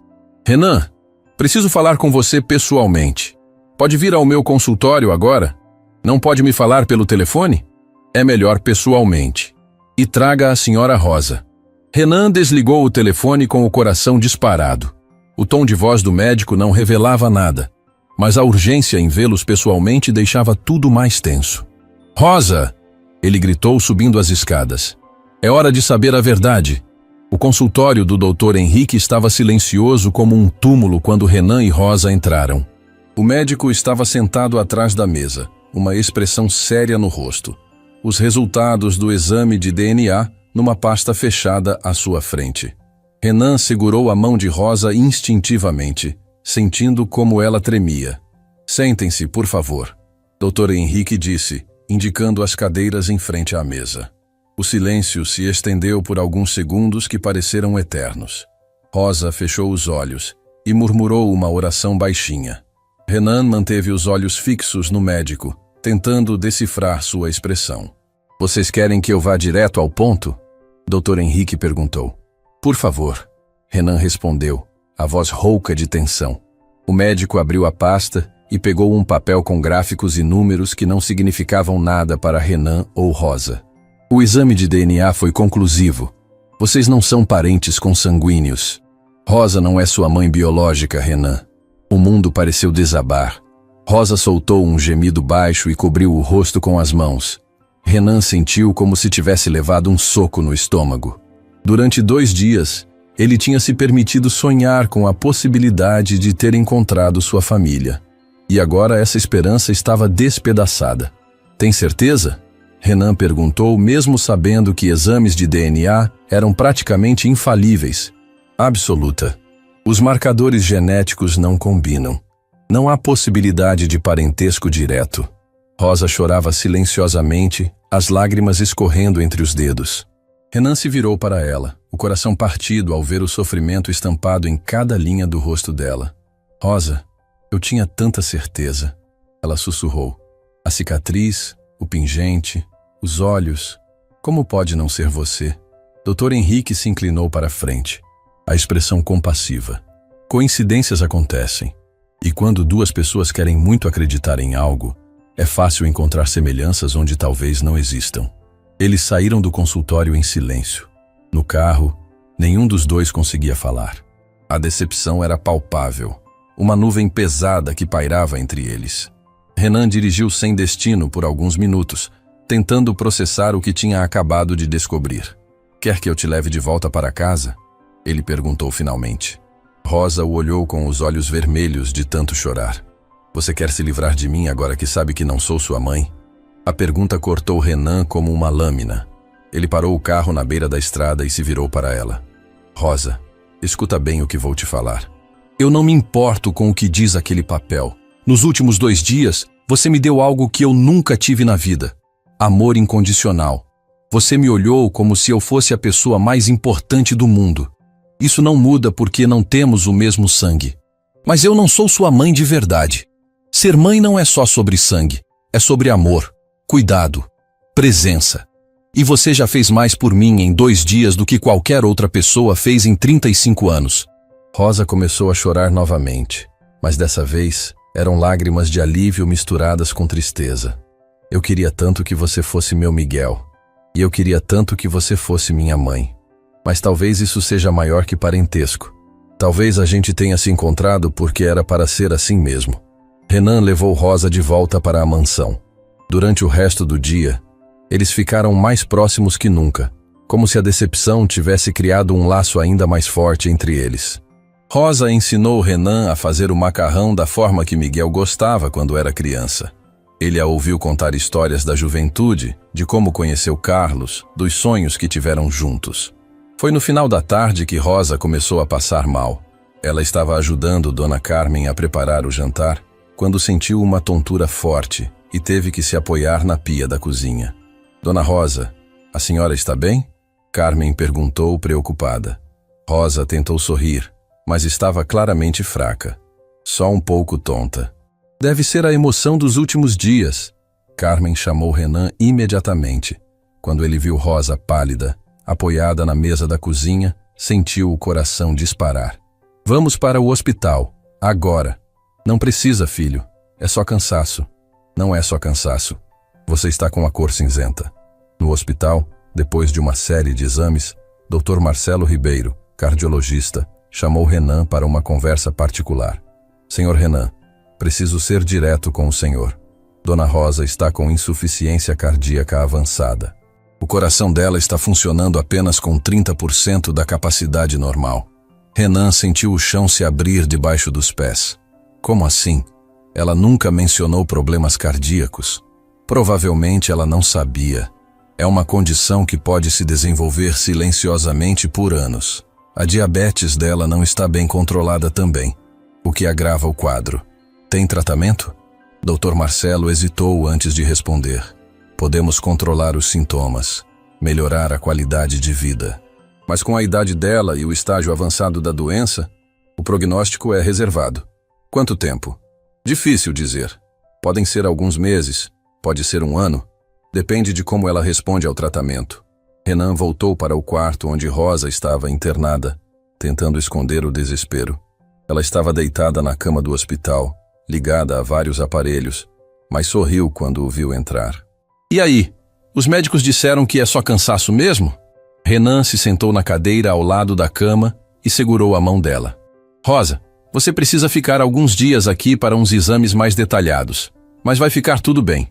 Renan, preciso falar com você pessoalmente. Pode vir ao meu consultório agora? Não pode me falar pelo telefone? É melhor pessoalmente. E traga a senhora Rosa. Renan desligou o telefone com o coração disparado. O tom de voz do médico não revelava nada, mas a urgência em vê-los pessoalmente deixava tudo mais tenso. Rosa! Ele gritou subindo as escadas. É hora de saber a verdade. O consultório do Dr. Henrique estava silencioso como um túmulo quando Renan e Rosa entraram. O médico estava sentado atrás da mesa, uma expressão séria no rosto. Os resultados do exame de DNA numa pasta fechada à sua frente. Renan segurou a mão de Rosa instintivamente, sentindo como ela tremia. Sentem-se, por favor, Dr. Henrique disse, indicando as cadeiras em frente à mesa. O silêncio se estendeu por alguns segundos que pareceram eternos. Rosa fechou os olhos e murmurou uma oração baixinha. Renan manteve os olhos fixos no médico, tentando decifrar sua expressão. Vocês querem que eu vá direto ao ponto? Dr. Henrique perguntou. Por favor, Renan respondeu, a voz rouca de tensão. O médico abriu a pasta e pegou um papel com gráficos e números que não significavam nada para Renan ou Rosa. O exame de DNA foi conclusivo. Vocês não são parentes consanguíneos. Rosa não é sua mãe biológica, Renan. O mundo pareceu desabar. Rosa soltou um gemido baixo e cobriu o rosto com as mãos. Renan sentiu como se tivesse levado um soco no estômago. Durante 2 dias, ele tinha se permitido sonhar com a possibilidade de ter encontrado sua família. E agora essa esperança estava despedaçada. Tem certeza? Renan perguntou, mesmo sabendo que exames de DNA eram praticamente infalíveis. Absoluta. Os marcadores genéticos não combinam. Não há possibilidade de parentesco direto. Rosa chorava silenciosamente, as lágrimas escorrendo entre os dedos. Renan se virou para ela, o coração partido ao ver o sofrimento estampado em cada linha do rosto dela. Rosa, eu tinha tanta certeza. Ela sussurrou. A cicatriz, o pingente, os olhos. Como pode não ser você? Dr. Henrique se inclinou para a frente. A expressão compassiva. Coincidências acontecem. E quando 2 pessoas querem muito acreditar em algo, é fácil encontrar semelhanças onde talvez não existam. Eles saíram do consultório em silêncio. No carro, nenhum dos 2 conseguia falar. A decepção era palpável, uma nuvem pesada que pairava entre eles. Renan dirigiu sem destino por alguns minutos, tentando processar o que tinha acabado de descobrir. Quer que eu te leve de volta para casa? Ele perguntou finalmente. Rosa o olhou com os olhos vermelhos de tanto chorar. Você quer se livrar de mim agora que sabe que não sou sua mãe? A pergunta cortou Renan como uma lâmina. Ele parou o carro na beira da estrada e se virou para ela. Rosa, escuta bem o que vou te falar. Eu não me importo com o que diz aquele papel. Nos últimos 2 dias, você me deu algo que eu nunca tive na vida. Amor incondicional. Você me olhou como se eu fosse a pessoa mais importante do mundo. Isso não muda porque não temos o mesmo sangue. Mas eu não sou sua mãe de verdade. Ser mãe não é só sobre sangue. É sobre amor, cuidado, presença. E você já fez mais por mim em 2 dias do que qualquer outra pessoa fez em 35 anos. Rosa começou a chorar novamente, mas dessa vez eram lágrimas de alívio misturadas com tristeza. Eu queria tanto que você fosse meu Miguel. E eu queria tanto que você fosse minha mãe. Mas talvez isso seja maior que parentesco. Talvez a gente tenha se encontrado porque era para ser assim mesmo. Renan levou Rosa de volta para a mansão. Durante o resto do dia, eles ficaram mais próximos que nunca, como se a decepção tivesse criado um laço ainda mais forte entre eles. Rosa ensinou Renan a fazer o macarrão da forma que Miguel gostava quando era criança. Ele a ouviu contar histórias da juventude, de como conheceu Carlos, dos sonhos que tiveram juntos. Foi no final da tarde que Rosa começou a passar mal. Ela estava ajudando Dona Carmen a preparar o jantar, quando sentiu uma tontura forte e teve que se apoiar na pia da cozinha. Dona Rosa, a senhora está bem? Carmen perguntou preocupada. Rosa tentou sorrir, mas estava claramente fraca. Só um pouco tonta. Deve ser a emoção dos últimos dias. Carmen chamou Renan imediatamente. Quando ele viu Rosa pálida, apoiada na mesa da cozinha, sentiu o coração disparar. Vamos para o hospital, agora. Não precisa, filho. É só cansaço. Não é só cansaço. Você está com a cor cinzenta. No hospital, depois de uma série de exames, Dr. Marcelo Ribeiro, cardiologista, chamou Renan para uma conversa particular. Senhor Renan, preciso ser direto com o senhor. Dona Rosa está com insuficiência cardíaca avançada. O coração dela está funcionando apenas com 30% da capacidade normal. Renan sentiu o chão se abrir debaixo dos pés. Como assim? Ela nunca mencionou problemas cardíacos. Provavelmente ela não sabia. É uma condição que pode se desenvolver silenciosamente por anos. A diabetes dela não está bem controlada também, o que agrava o quadro. Tem tratamento? Dr. Marcelo hesitou antes de responder. Podemos controlar os sintomas, melhorar a qualidade de vida. Mas com a idade dela e o estágio avançado da doença, o prognóstico é reservado. Quanto tempo? Difícil dizer. Podem ser alguns meses, pode ser um ano. Depende de como ela responde ao tratamento. Renan voltou para o quarto onde Rosa estava internada, tentando esconder o desespero. Ela estava deitada na cama do hospital, ligada a vários aparelhos, mas sorriu quando o viu entrar. E aí? Os médicos disseram que é só cansaço mesmo? Renan se sentou na cadeira ao lado da cama e segurou a mão dela. Rosa, você precisa ficar alguns dias aqui para uns exames mais detalhados, mas vai ficar tudo bem.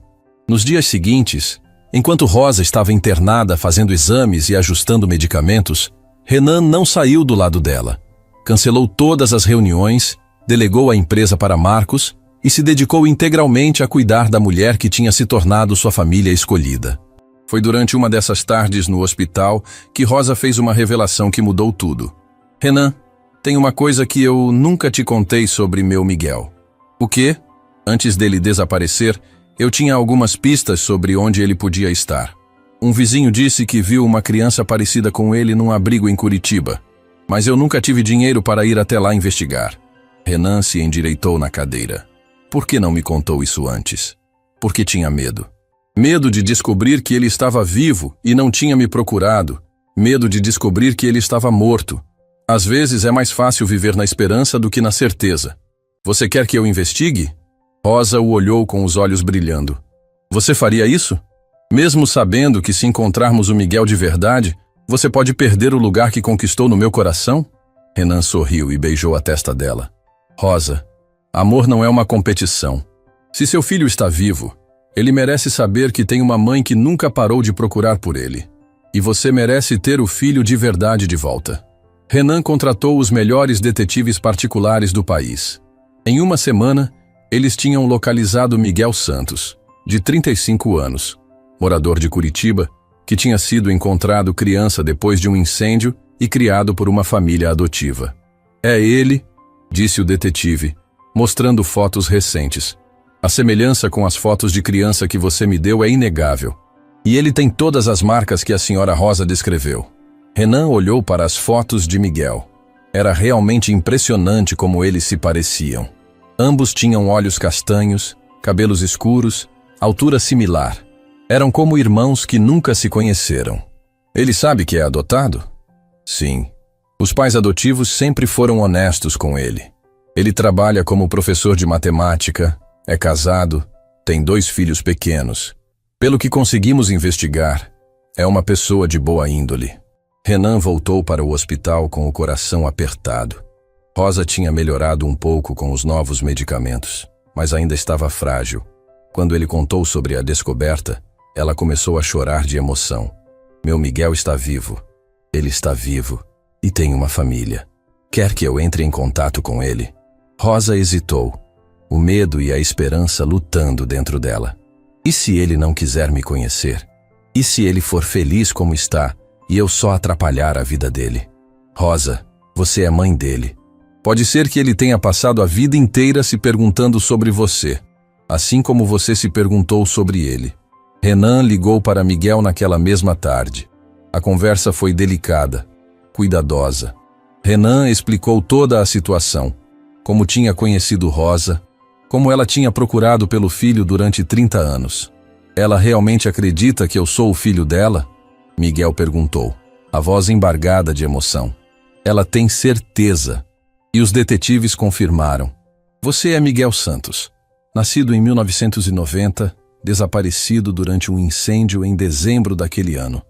Nos dias seguintes, enquanto Rosa estava internada fazendo exames e ajustando medicamentos, Renan não saiu do lado dela. Cancelou todas as reuniões, delegou a empresa para Marcos e se dedicou integralmente a cuidar da mulher que tinha se tornado sua família escolhida. Foi durante uma dessas tardes no hospital que Rosa fez uma revelação que mudou tudo. Renan, tem uma coisa que eu nunca te contei sobre meu Miguel. O quê? Antes dele desaparecer, eu tinha algumas pistas sobre onde ele podia estar. Um vizinho disse que viu uma criança parecida com ele num abrigo em Curitiba, mas eu nunca tive dinheiro para ir até lá investigar. Renan se endireitou na cadeira. Por que não me contou isso antes? Porque tinha medo. Medo de descobrir que ele estava vivo e não tinha me procurado. Medo de descobrir que ele estava morto. Às vezes é mais fácil viver na esperança do que na certeza. Você quer que eu investigue? Rosa o olhou com os olhos brilhando. Você faria isso? Mesmo sabendo que se encontrarmos o Miguel de verdade, você pode perder o lugar que conquistou no meu coração? Renan sorriu e beijou a testa dela. Rosa, amor não é uma competição. Se seu filho está vivo, ele merece saber que tem uma mãe que nunca parou de procurar por ele. E você merece ter o filho de verdade de volta. Renan contratou os melhores detetives particulares do país. Em uma semana, eles tinham localizado Miguel Santos, de 35 anos, morador de Curitiba, que tinha sido encontrado criança depois de um incêndio e criado por uma família adotiva. É ele, disse o detetive, mostrando fotos recentes. A semelhança com as fotos de criança que você me deu é inegável. E ele tem todas as marcas que a senhora Rosa descreveu. Renan olhou para as fotos de Miguel. Era realmente impressionante como eles se pareciam. Ambos tinham olhos castanhos, cabelos escuros, altura similar. Eram como irmãos que nunca se conheceram. Ele sabe que é adotado? Sim. Os pais adotivos sempre foram honestos com ele. Ele trabalha como professor de matemática, é casado, tem 2 filhos pequenos. Pelo que conseguimos investigar, é uma pessoa de boa índole. Renan voltou para o hospital com o coração apertado. Rosa tinha melhorado um pouco com os novos medicamentos, mas ainda estava frágil. Quando ele contou sobre a descoberta, ela começou a chorar de emoção. Meu Miguel está vivo. Ele está vivo e tem uma família. Quer que eu entre em contato com ele? Rosa hesitou, o medo e a esperança lutando dentro dela. E se ele não quiser me conhecer? E se ele for feliz como está e eu só atrapalhar a vida dele? Rosa, você é mãe dele. Pode ser que ele tenha passado a vida inteira se perguntando sobre você, assim como você se perguntou sobre ele. Renan ligou para Miguel naquela mesma tarde. A conversa foi delicada, cuidadosa. Renan explicou toda a situação, como tinha conhecido Rosa, como ela tinha procurado pelo filho durante 30 anos. Ela realmente acredita que eu sou o filho dela? Miguel perguntou, a voz embargada de emoção. Ela tem certeza. E os detetives confirmaram. Você é Miguel Santos, nascido em 1990, desaparecido durante um incêndio em dezembro daquele ano.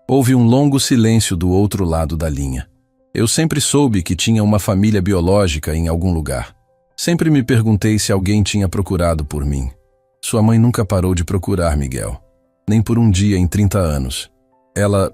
Houve um longo silêncio do outro lado da linha. Eu sempre soube que tinha uma família biológica em algum lugar. Sempre me perguntei se alguém tinha procurado por mim. Sua mãe nunca parou de procurar Miguel. Nem por um dia em 30 anos. Ela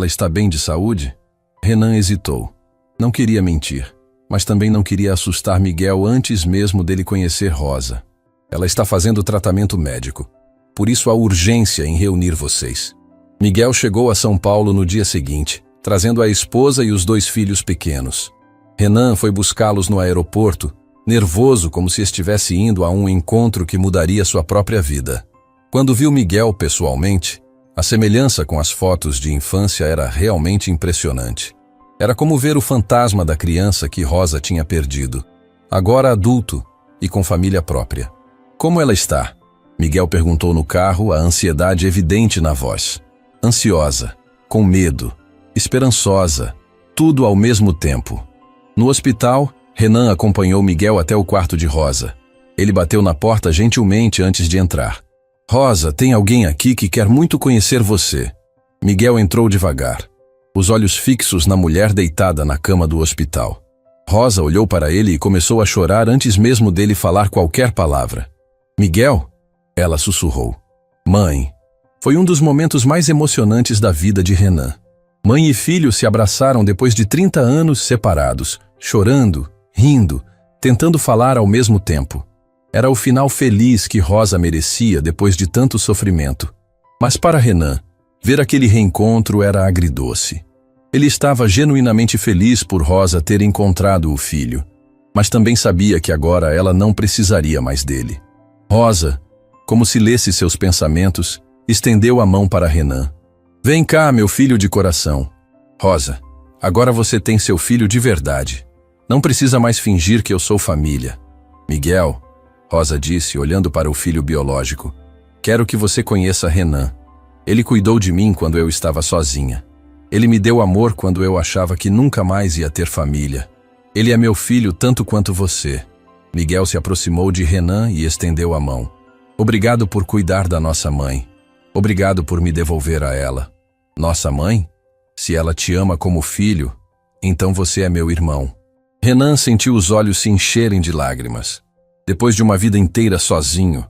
está bem de saúde? Renan hesitou. Não queria mentir, mas também não queria assustar Miguel antes mesmo dele conhecer Rosa. Ela está fazendo tratamento médico. Por isso a urgência em reunir vocês. Miguel chegou a São Paulo no dia seguinte, trazendo a esposa e os 2 filhos pequenos. Renan foi buscá-los no aeroporto, nervoso como se estivesse indo a um encontro que mudaria sua própria vida. Quando viu Miguel pessoalmente, a semelhança com as fotos de infância era realmente impressionante. Era como ver o fantasma da criança que Rosa tinha perdido, agora adulto e com família própria. Como ela está? Miguel perguntou no carro, a ansiedade evidente na voz. Ansiosa, com medo, esperançosa, tudo ao mesmo tempo. No hospital, Renan acompanhou Miguel até o quarto de Rosa. Ele bateu na porta gentilmente antes de entrar. Rosa, tem alguém aqui que quer muito conhecer você. Miguel entrou devagar, os olhos fixos na mulher deitada na cama do hospital. Rosa olhou para ele e começou a chorar antes mesmo dele falar qualquer palavra. Miguel? Ela sussurrou. Mãe. Foi um dos momentos mais emocionantes da vida de Renan. Mãe e filho se abraçaram depois de 30 anos separados, chorando, rindo, tentando falar ao mesmo tempo. Era o final feliz que Rosa merecia depois de tanto sofrimento. Mas para Renan, ver aquele reencontro era agridoce. Ele estava genuinamente feliz por Rosa ter encontrado o filho, mas também sabia que agora ela não precisaria mais dele. Rosa, como se lesse seus pensamentos, estendeu a mão para Renan. Vem cá, meu filho de coração. Rosa, agora você tem seu filho de verdade. Não precisa mais fingir que eu sou família. Miguel, Rosa disse, olhando para o filho biológico, quero que você conheça Renan. Ele cuidou de mim quando eu estava sozinha. Ele me deu amor quando eu achava que nunca mais ia ter família. Ele é meu filho tanto quanto você. Miguel se aproximou de Renan e estendeu a mão. Obrigado por cuidar da nossa mãe. Obrigado por me devolver a ela. Nossa mãe? Se ela te ama como filho, então você é meu irmão. Renan sentiu os olhos se encherem de lágrimas. Depois de uma vida inteira sozinho,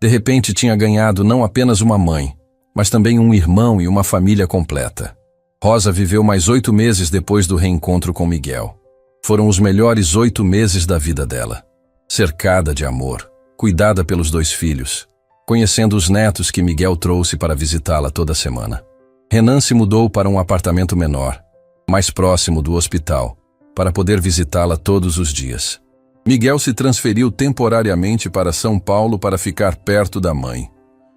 de repente tinha ganhado não apenas uma mãe, mas também um irmão e uma família completa. Rosa viveu mais 8 meses depois do reencontro com Miguel. Foram os melhores 8 meses da vida dela. Cercada de amor, cuidada pelos 2 filhos, conhecendo os netos que Miguel trouxe para visitá-la toda semana. Renan se mudou para um apartamento menor, mais próximo do hospital, para poder visitá-la todos os dias. Miguel se transferiu temporariamente para São Paulo para ficar perto da mãe.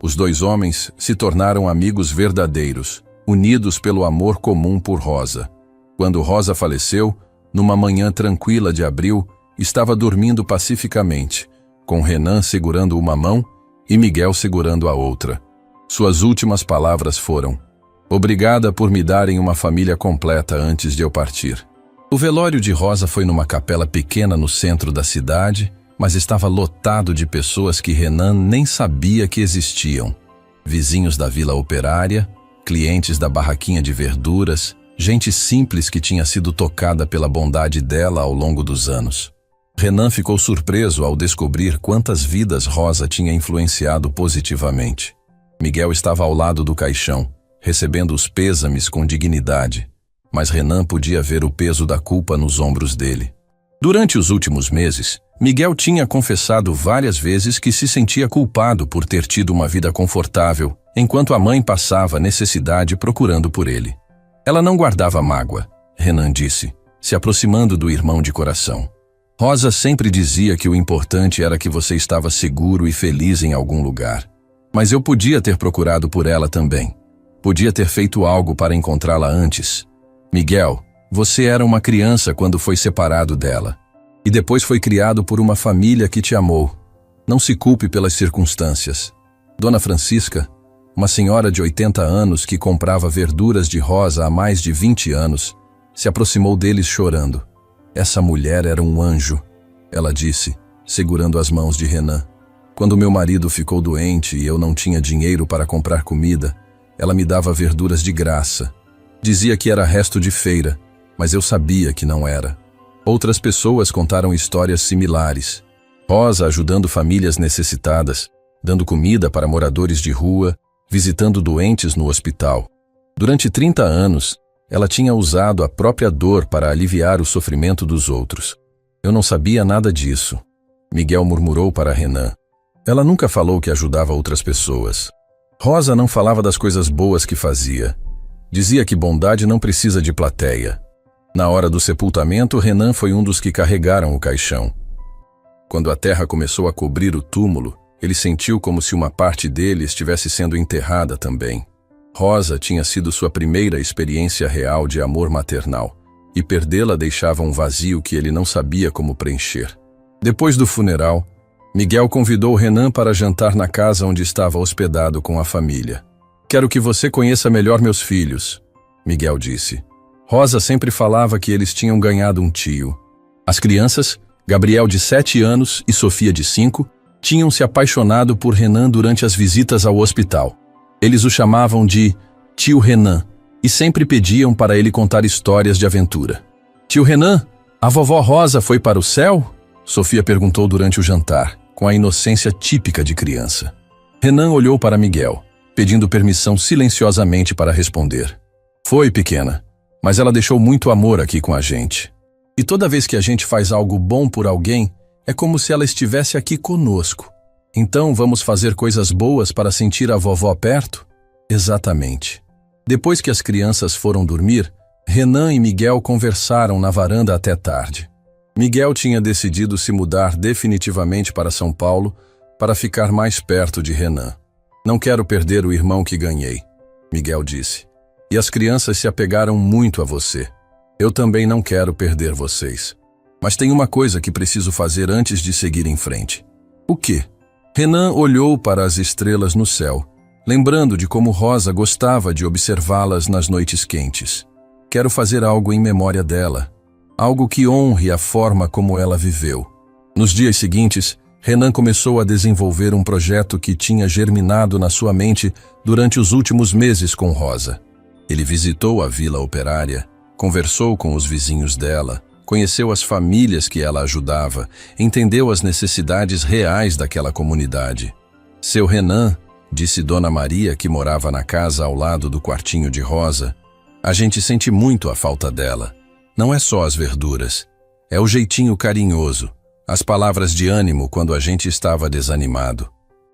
Os dois homens se tornaram amigos verdadeiros, unidos pelo amor comum por Rosa. Quando Rosa faleceu, numa manhã tranquila de abril, estava dormindo pacificamente, com Renan segurando uma mão e Miguel segurando a outra. Suas últimas palavras foram: "Obrigada por me darem uma família completa antes de eu partir." O velório de Rosa foi numa capela pequena no centro da cidade, mas estava lotado de pessoas que Renan nem sabia que existiam. Vizinhos da Vila Operária, clientes da barraquinha de verduras, gente simples que tinha sido tocada pela bondade dela ao longo dos anos. Renan ficou surpreso ao descobrir quantas vidas Rosa tinha influenciado positivamente. Miguel estava ao lado do caixão, recebendo os pêsames com dignidade, mas Renan podia ver o peso da culpa nos ombros dele. Durante os últimos meses, Miguel tinha confessado várias vezes que se sentia culpado por ter tido uma vida confortável, enquanto a mãe passava necessidade procurando por ele. Ela não guardava mágoa, Renan disse, se aproximando do irmão de coração. Rosa sempre dizia que o importante era que você estava seguro e feliz em algum lugar. Mas eu podia ter procurado por ela também. Podia ter feito algo para encontrá-la antes. Miguel, você era uma criança quando foi separado dela. E depois foi criado por uma família que te amou. Não se culpe pelas circunstâncias. Dona Francisca, uma senhora de 80 anos que comprava verduras de Rosa há mais de 20 anos, se aproximou deles chorando. Essa mulher era um anjo, ela disse, segurando as mãos de Renan. Quando meu marido ficou doente e eu não tinha dinheiro para comprar comida, ela me dava verduras de graça. Dizia que era resto de feira, mas eu sabia que não era. Outras pessoas contaram histórias similares. Rosa ajudando famílias necessitadas, dando comida para moradores de rua, visitando doentes no hospital. Durante 30 anos, ela tinha usado a própria dor para aliviar o sofrimento dos outros. Eu não sabia nada disso. Miguel murmurou para Renan. Ela nunca falou que ajudava outras pessoas. Rosa não falava das coisas boas que fazia. Dizia que bondade não precisa de plateia. Na hora do sepultamento, Renan foi um dos que carregaram o caixão. Quando a terra começou a cobrir o túmulo, ele sentiu como se uma parte dele estivesse sendo enterrada também. Rosa tinha sido sua primeira experiência real de amor maternal, e perdê-la deixava um vazio que ele não sabia como preencher. Depois do funeral, Miguel convidou Renan para jantar na casa onde estava hospedado com a família. "Quero que você conheça melhor meus filhos", Miguel disse. Rosa sempre falava que eles tinham ganhado um tio. As crianças, Gabriel de 7 anos e Sofia de 5, tinham se apaixonado por Renan durante as visitas ao hospital. Eles o chamavam de Tio Renan e sempre pediam para ele contar histórias de aventura. "Tio Renan, a vovó Rosa foi para o céu?" Sofia perguntou durante o jantar, com a inocência típica de criança. Renan olhou para Miguel, pedindo permissão silenciosamente para responder. "Foi, pequena, mas ela deixou muito amor aqui com a gente. E toda vez que a gente faz algo bom por alguém, é como se ela estivesse aqui conosco. Então vamos fazer coisas boas para sentir a vovó perto?" Exatamente. Depois que as crianças foram dormir, Renan e Miguel conversaram na varanda até tarde. Miguel tinha decidido se mudar definitivamente para São Paulo para ficar mais perto de Renan. "Não quero perder o irmão que ganhei", Miguel disse. "E as crianças se apegaram muito a você. Eu também não quero perder vocês. Mas tem uma coisa que preciso fazer antes de seguir em frente." "O quê?" Renan olhou para as estrelas no céu, lembrando de como Rosa gostava de observá-las nas noites quentes. "Quero fazer algo em memória dela. Algo que honre a forma como ela viveu." Nos dias seguintes, Renan começou a desenvolver um projeto que tinha germinado na sua mente durante os últimos meses com Rosa. Ele visitou a Vila Operária, conversou com os vizinhos dela, conheceu as famílias que ela ajudava, entendeu as necessidades reais daquela comunidade. "Seu Renan", disse Dona Maria, que morava na casa ao lado do quartinho de Rosa, "a gente sente muito a falta dela. Não é só as verduras, é o jeitinho carinhoso, as palavras de ânimo quando a gente estava desanimado.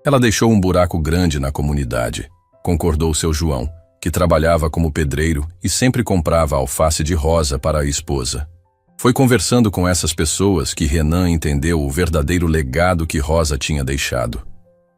Ela deixou um buraco grande na comunidade", concordou seu João, que trabalhava como pedreiro e sempre comprava alface de Rosa para a esposa. Foi conversando com essas pessoas que Renan entendeu o verdadeiro legado que Rosa tinha deixado.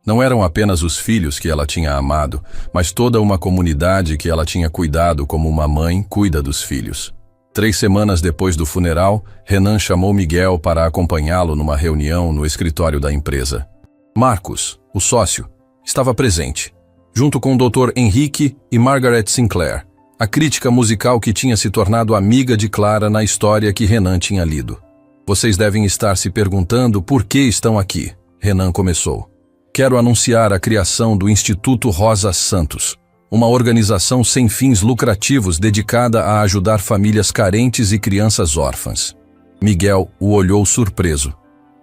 Não eram apenas os filhos que ela tinha amado, mas toda uma comunidade que ela tinha cuidado como uma mãe cuida dos filhos. 3 semanas depois do funeral, Renan chamou Miguel para acompanhá-lo numa reunião no escritório da empresa. Marcos, o sócio, estava presente, junto com o Dr. Henrique e Margaret Sinclair, a crítica musical que tinha se tornado amiga de Clara na história que Renan tinha lido. Vocês devem estar se perguntando por que estão aqui, Renan começou. Quero anunciar a criação do Instituto Rosa Santos, uma organização sem fins lucrativos dedicada a ajudar famílias carentes e crianças órfãs. Miguel o olhou surpreso.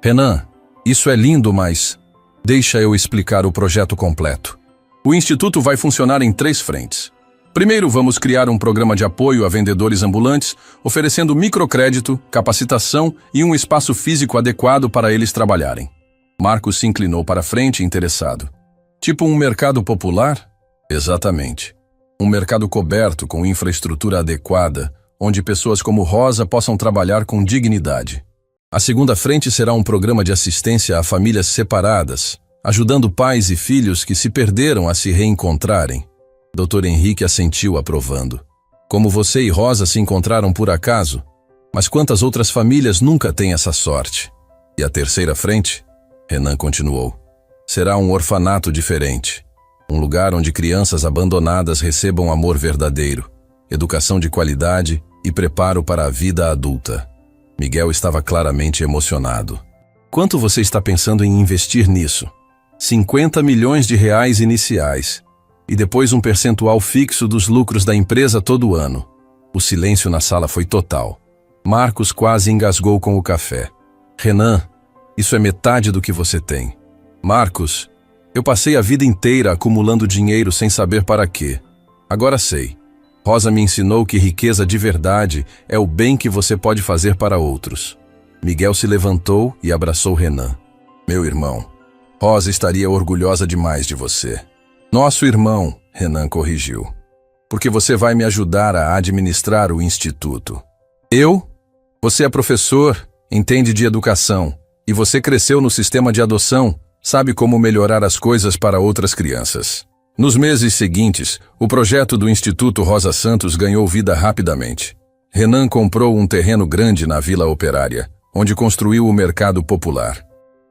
Renan, isso é lindo, mas deixa eu explicar o projeto completo. O Instituto vai funcionar em 3 frentes. Primeiro, vamos criar um programa de apoio a vendedores ambulantes, oferecendo microcrédito, capacitação e um espaço físico adequado para eles trabalharem. Marcos se inclinou para frente, interessado. Tipo um mercado popular? Exatamente. Um mercado coberto com infraestrutura adequada, onde pessoas como Rosa possam trabalhar com dignidade. A segunda frente será um programa de assistência a famílias separadas, ajudando pais e filhos que se perderam a se reencontrarem. Dr. Henrique assentiu aprovando. Como você e Rosa se encontraram por acaso, mas quantas outras famílias nunca têm essa sorte? E a terceira frente? Renan continuou. Será um orfanato diferente. Um lugar onde crianças abandonadas recebam amor verdadeiro, educação de qualidade e preparo para a vida adulta. Miguel estava claramente emocionado. Quanto você está pensando em investir nisso? 50 milhões de reais iniciais. E depois um percentual fixo dos lucros da empresa todo ano. O silêncio na sala foi total. Marcos quase engasgou com o café. Renan, isso é metade do que você tem. Marcos, eu passei a vida inteira acumulando dinheiro sem saber para quê. Agora sei. Rosa me ensinou que riqueza de verdade é o bem que você pode fazer para outros. Miguel se levantou e abraçou Renan. Meu irmão, Rosa estaria orgulhosa demais de você. Nosso irmão, Renan corrigiu. Porque você vai me ajudar a administrar o instituto. Eu? Você é professor, entende de educação, e você cresceu no sistema de adoção, sabe como melhorar as coisas para outras crianças. Nos meses seguintes, o projeto do Instituto Rosa Santos ganhou vida rapidamente. Renan comprou um terreno grande na Vila Operária, onde construiu o mercado popular.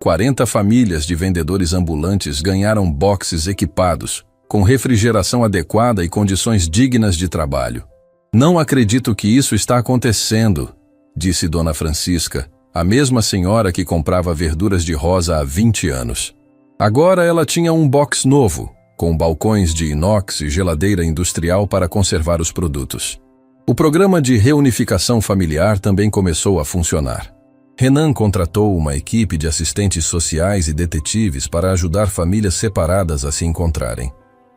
40 famílias de vendedores ambulantes ganharam boxes equipados, com refrigeração adequada e condições dignas de trabalho. Não acredito que isso está acontecendo, disse Dona Francisca, a mesma senhora que comprava verduras de Rosa há 20 anos. Agora ela tinha um box novo, com balcões de inox e geladeira industrial para conservar os produtos. O programa de reunificação familiar também começou a funcionar. Renan contratou uma equipe de assistentes sociais e detetives para ajudar famílias separadas a se encontrarem.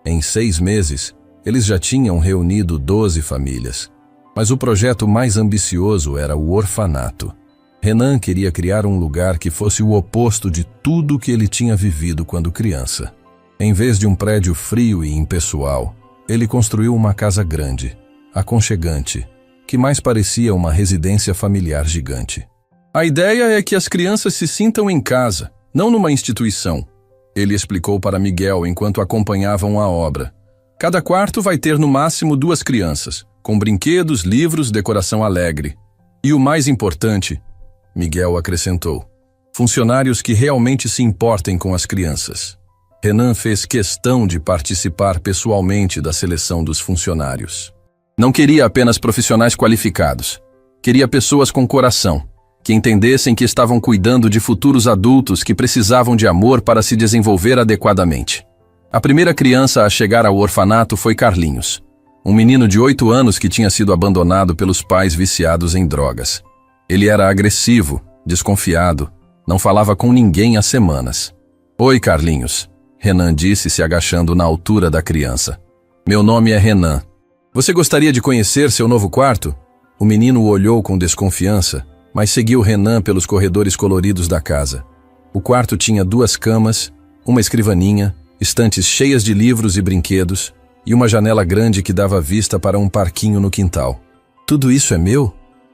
Em 6 meses, eles já tinham reunido 12 famílias. Mas o projeto mais ambicioso era o orfanato. Renan queria criar um lugar que fosse o oposto de tudo que ele tinha vivido quando criança. Em vez de um prédio frio e impessoal, ele construiu uma casa grande, aconchegante, que mais parecia uma residência familiar gigante. A ideia é que as crianças se sintam em casa, não numa instituição, ele explicou para Miguel enquanto acompanhavam a obra. Cada quarto vai ter no máximo 2 crianças, com brinquedos, livros, decoração alegre. E o mais importante, Miguel acrescentou, funcionários que realmente se importem com as crianças. Renan fez questão de participar pessoalmente da seleção dos funcionários. Não queria apenas profissionais qualificados. Queria pessoas com coração, que entendessem que estavam cuidando de futuros adultos que precisavam de amor para se desenvolver adequadamente. A primeira criança a chegar ao orfanato foi Carlinhos, um menino de 8 anos que tinha sido abandonado pelos pais viciados em drogas. Ele era agressivo, desconfiado, não falava com ninguém há semanas. Oi, Carlinhos, Renan disse se agachando na altura da criança. Meu nome é Renan. Você gostaria de conhecer seu novo quarto? O menino o olhou com desconfiança, mas seguiu Renan pelos corredores coloridos da casa. O quarto tinha 2 camas, uma escrivaninha, estantes cheias de livros e brinquedos, e uma janela grande que dava vista para um parquinho no quintal. Tudo isso é meu?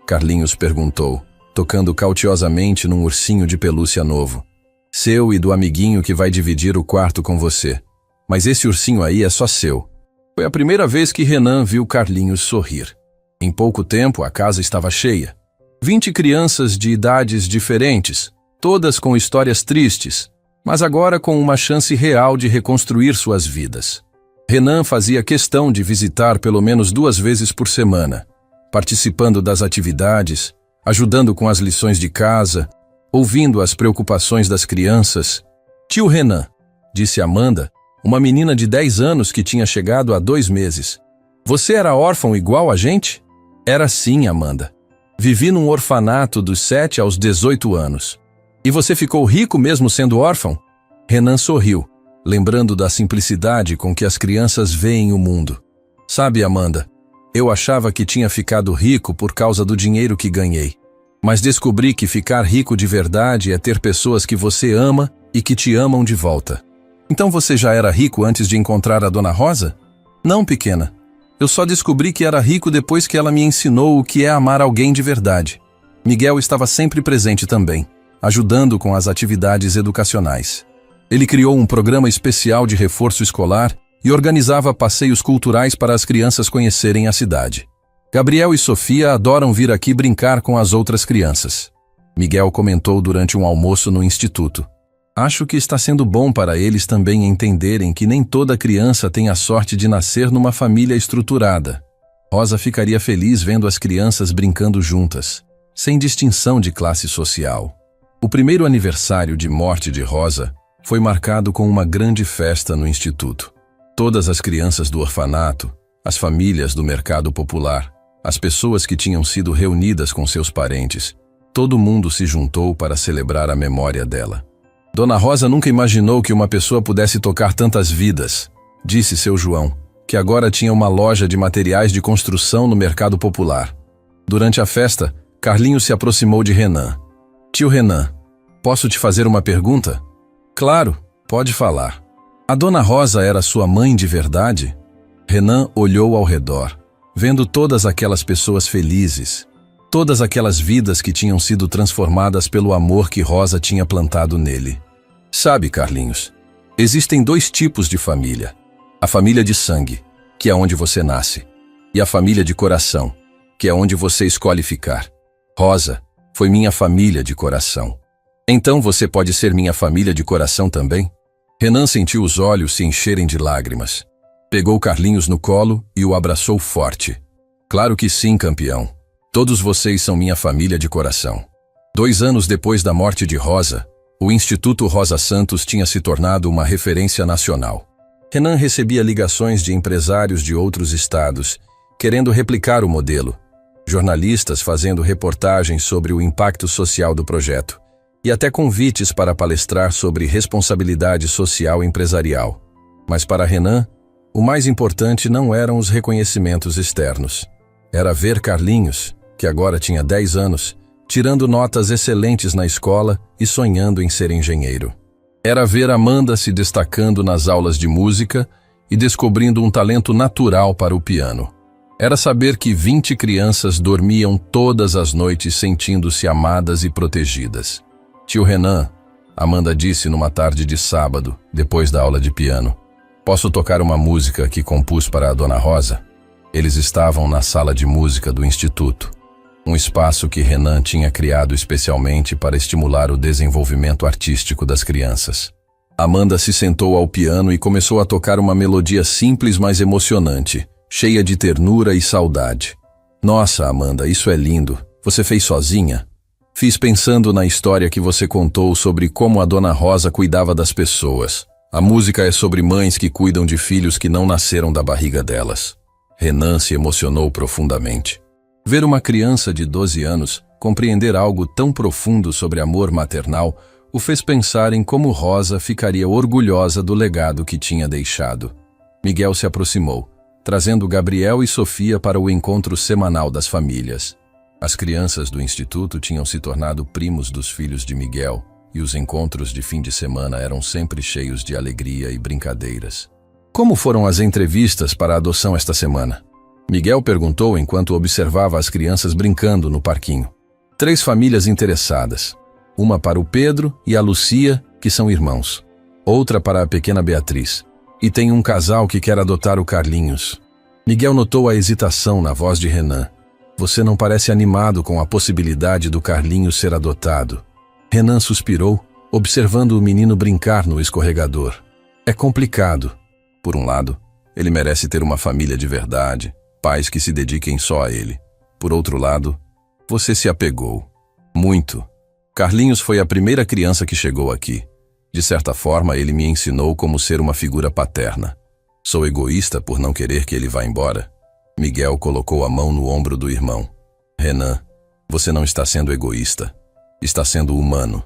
Carlinhos perguntou, tocando cautelosamente num ursinho de pelúcia novo. Seu e do amiguinho que vai dividir o quarto com você. Mas esse ursinho aí é só seu. Foi a primeira vez que Renan viu Carlinhos sorrir. Em pouco tempo, a casa estava cheia. 20 crianças de idades diferentes, todas com histórias tristes, mas agora com uma chance real de reconstruir suas vidas. Renan fazia questão de visitar pelo menos 2 vezes por semana, participando das atividades, ajudando com as lições de casa, ouvindo as preocupações das crianças. Tio Renan, disse Amanda, uma menina de 10 anos que tinha chegado há 2 meses. Você era órfão igual a gente? Era sim, Amanda. Vivi num orfanato dos 7 aos 18 anos. E você ficou rico mesmo sendo órfão? Renan sorriu, lembrando da simplicidade com que as crianças veem o mundo. Sabe, Amanda, eu achava que tinha ficado rico por causa do dinheiro que ganhei. Mas descobri que ficar rico de verdade é ter pessoas que você ama e que te amam de volta. Então você já era rico antes de encontrar a Dona Rosa? Não, pequena. Eu só descobri que era rico depois que ela me ensinou o que é amar alguém de verdade. Miguel estava sempre presente também, ajudando com as atividades educacionais. Ele criou um programa especial de reforço escolar e organizava passeios culturais para as crianças conhecerem a cidade. Gabriel e Sofia adoram vir aqui brincar com as outras crianças. Miguel comentou durante um almoço no instituto. Acho que está sendo bom para eles também entenderem que nem toda criança tem a sorte de nascer numa família estruturada. Rosa ficaria feliz vendo as crianças brincando juntas, sem distinção de classe social. O primeiro aniversário de morte de Rosa foi marcado com uma grande festa no instituto. Todas as crianças do orfanato, as famílias do mercado popular, as pessoas que tinham sido reunidas com seus parentes, todo mundo se juntou para celebrar a memória dela. Dona Rosa nunca imaginou que uma pessoa pudesse tocar tantas vidas, disse seu João, que agora tinha uma loja de materiais de construção no mercado popular. Durante a festa, Carlinhos se aproximou de Renan. Tio Renan, posso te fazer uma pergunta? Claro, pode falar. A Dona Rosa era sua mãe de verdade? Renan olhou ao redor, vendo todas aquelas pessoas felizes, todas aquelas vidas que tinham sido transformadas pelo amor que Rosa tinha plantado nele. Sabe, Carlinhos, existem 2 tipos de família. A família de sangue, que é onde você nasce, e a família de coração, que é onde você escolhe ficar. Rosa foi minha família de coração. Então você pode ser minha família de coração também? Renan sentiu os olhos se encherem de lágrimas. Pegou Carlinhos no colo e o abraçou forte. Claro que sim, campeão. Todos vocês são minha família de coração. 2 anos depois da morte de Rosa, o Instituto Rosa Santos tinha se tornado uma referência nacional. Renan recebia ligações de empresários de outros estados, querendo replicar o modelo, jornalistas fazendo reportagens sobre o impacto social do projeto, e até convites para palestrar sobre responsabilidade social empresarial. Mas para Renan, o mais importante não eram os reconhecimentos externos. Era ver Carlinhos, que agora tinha 10 anos, tirando notas excelentes na escola e sonhando em ser engenheiro. Era ver Amanda se destacando nas aulas de música e descobrindo um talento natural para o piano. Era saber que 20 crianças dormiam todas as noites sentindo-se amadas e protegidas. Tio Renan, Amanda disse numa tarde de sábado, depois da aula de piano, posso tocar uma música que compus para a Dona Rosa? Eles estavam na sala de música do instituto, um espaço que Renan tinha criado especialmente para estimular o desenvolvimento artístico das crianças. Amanda se sentou ao piano e começou a tocar uma melodia simples, mas emocionante, cheia de ternura e saudade. Nossa, Amanda, isso é lindo. Você fez sozinha? Fiz pensando na história que você contou sobre como a Dona Rosa cuidava das pessoas. A música é sobre mães que cuidam de filhos que não nasceram da barriga delas. Renan se emocionou profundamente. Ver uma criança de 12 anos compreender algo tão profundo sobre amor maternal o fez pensar em como Rosa ficaria orgulhosa do legado que tinha deixado. Miguel se aproximou, trazendo Gabriel e Sofia para o encontro semanal das famílias. As crianças do instituto tinham se tornado primos dos filhos de Miguel, e os encontros de fim de semana eram sempre cheios de alegria e brincadeiras. Como foram as entrevistas para a adoção esta semana? Miguel perguntou enquanto observava as crianças brincando no parquinho. 3 famílias interessadas. Uma para o Pedro e a Lucia, que são irmãos. Outra para a pequena Beatriz. E tem um casal que quer adotar o Carlinhos. Miguel notou a hesitação na voz de Renan. Você não parece animado com a possibilidade do Carlinhos ser adotado. Renan suspirou, observando o menino brincar no escorregador. É complicado. Por um lado, ele merece ter uma família de verdade, pais que se dediquem só a ele. Por outro lado, você se apegou. Muito. Carlinhos foi a primeira criança que chegou aqui. De certa forma, ele me ensinou como ser uma figura paterna. Sou egoísta por não querer que ele vá embora. Miguel colocou a mão no ombro do irmão. Renan, você não está sendo egoísta. Está sendo humano.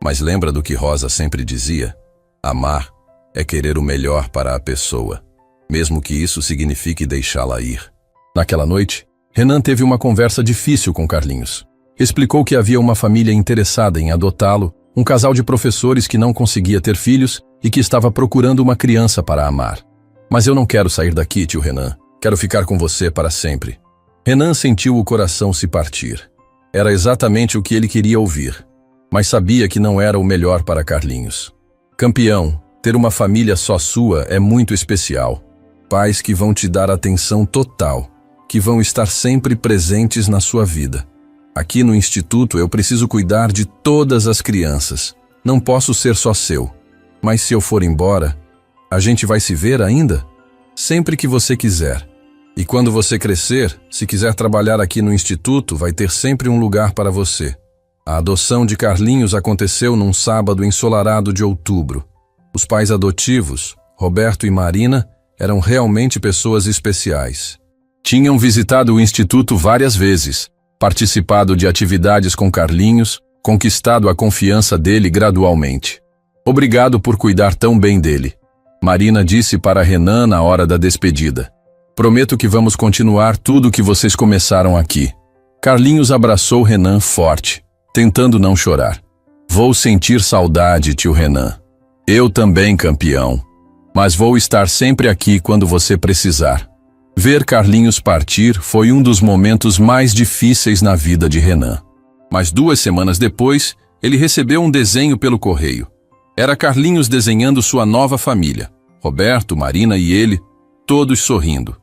Mas lembra do que Rosa sempre dizia? Amar é querer o melhor para a pessoa, mesmo que isso signifique deixá-la ir. Naquela noite, Renan teve uma conversa difícil com Carlinhos. Explicou que havia uma família interessada em adotá-lo, um casal de professores que não conseguia ter filhos e que estava procurando uma criança para amar. Mas eu não quero sair daqui, tio Renan. Quero ficar com você para sempre. Renan sentiu o coração se partir. Era exatamente o que ele queria ouvir, mas sabia que não era o melhor para Carlinhos. Campeão, ter uma família só sua é muito especial. Pais que vão te dar atenção total, que vão estar sempre presentes na sua vida. Aqui no instituto eu preciso cuidar de todas as crianças. Não posso ser só seu. Mas se eu for embora, a gente vai se ver ainda? Sempre que você quiser. E quando você crescer, se quiser trabalhar aqui no instituto, vai ter sempre um lugar para você. A adoção de Carlinhos aconteceu num sábado ensolarado de outubro. Os pais adotivos, Roberto e Marina, eram realmente pessoas especiais. Tinham visitado o instituto várias vezes, participado de atividades com Carlinhos, conquistado a confiança dele gradualmente. Obrigado por cuidar tão bem dele. Marina disse para Renan na hora da despedida. Prometo que vamos continuar tudo o que vocês começaram aqui. Carlinhos abraçou Renan forte, tentando não chorar. Vou sentir saudade, tio Renan. Eu também, campeão. Mas vou estar sempre aqui quando você precisar. Ver Carlinhos partir foi um dos momentos mais difíceis na vida de Renan. Mas 2 semanas depois, ele recebeu um desenho pelo correio. Era Carlinhos desenhando sua nova família. Roberto, Marina e ele, todos sorrindo.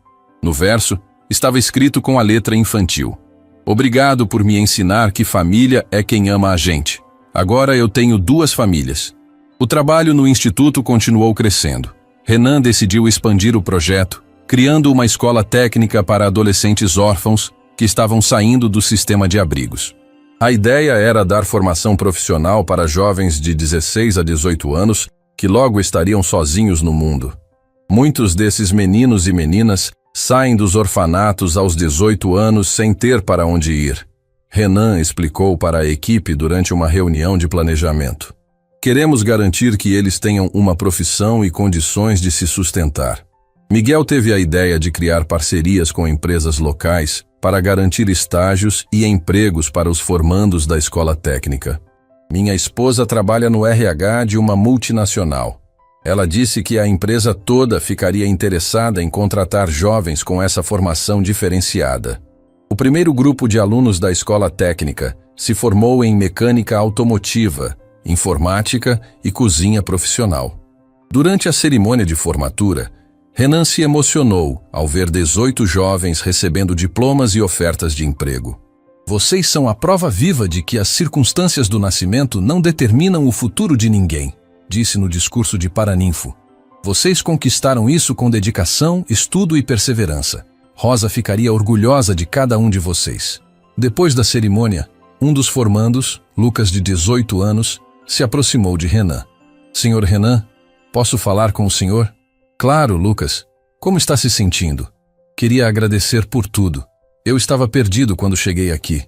No verso, estava escrito com a letra infantil. Obrigado por me ensinar que família é quem ama a gente. Agora eu tenho 2 famílias. O trabalho no instituto continuou crescendo. Renan decidiu expandir o projeto, criando uma escola técnica para adolescentes órfãos que estavam saindo do sistema de abrigos. A ideia era dar formação profissional para jovens de 16 a 18 anos que logo estariam sozinhos no mundo. Muitos desses meninos e meninas saem dos orfanatos aos 18 anos sem ter para onde ir. Renan explicou para a equipe durante uma reunião de planejamento. Queremos garantir que eles tenham uma profissão e condições de se sustentar. Miguel teve a ideia de criar parcerias com empresas locais para garantir estágios e empregos para os formandos da escola técnica. Minha esposa trabalha no RH de uma multinacional. Ela disse que a empresa toda ficaria interessada em contratar jovens com essa formação diferenciada. O primeiro grupo de alunos da escola técnica se formou em mecânica automotiva, informática e cozinha profissional. Durante a cerimônia de formatura, Renan se emocionou ao ver 18 jovens recebendo diplomas e ofertas de emprego. Vocês são a prova viva de que as circunstâncias do nascimento não determinam o futuro de ninguém, disse no discurso de Paraninfo. Vocês conquistaram isso com dedicação, estudo e perseverança. Rosa ficaria orgulhosa de cada um de vocês. Depois da cerimônia, um dos formandos, Lucas de 18 anos, se aproximou de Renan. Senhor Renan, posso falar com o senhor? Claro, Lucas. Como está se sentindo? Queria agradecer por tudo. Eu estava perdido quando cheguei aqui.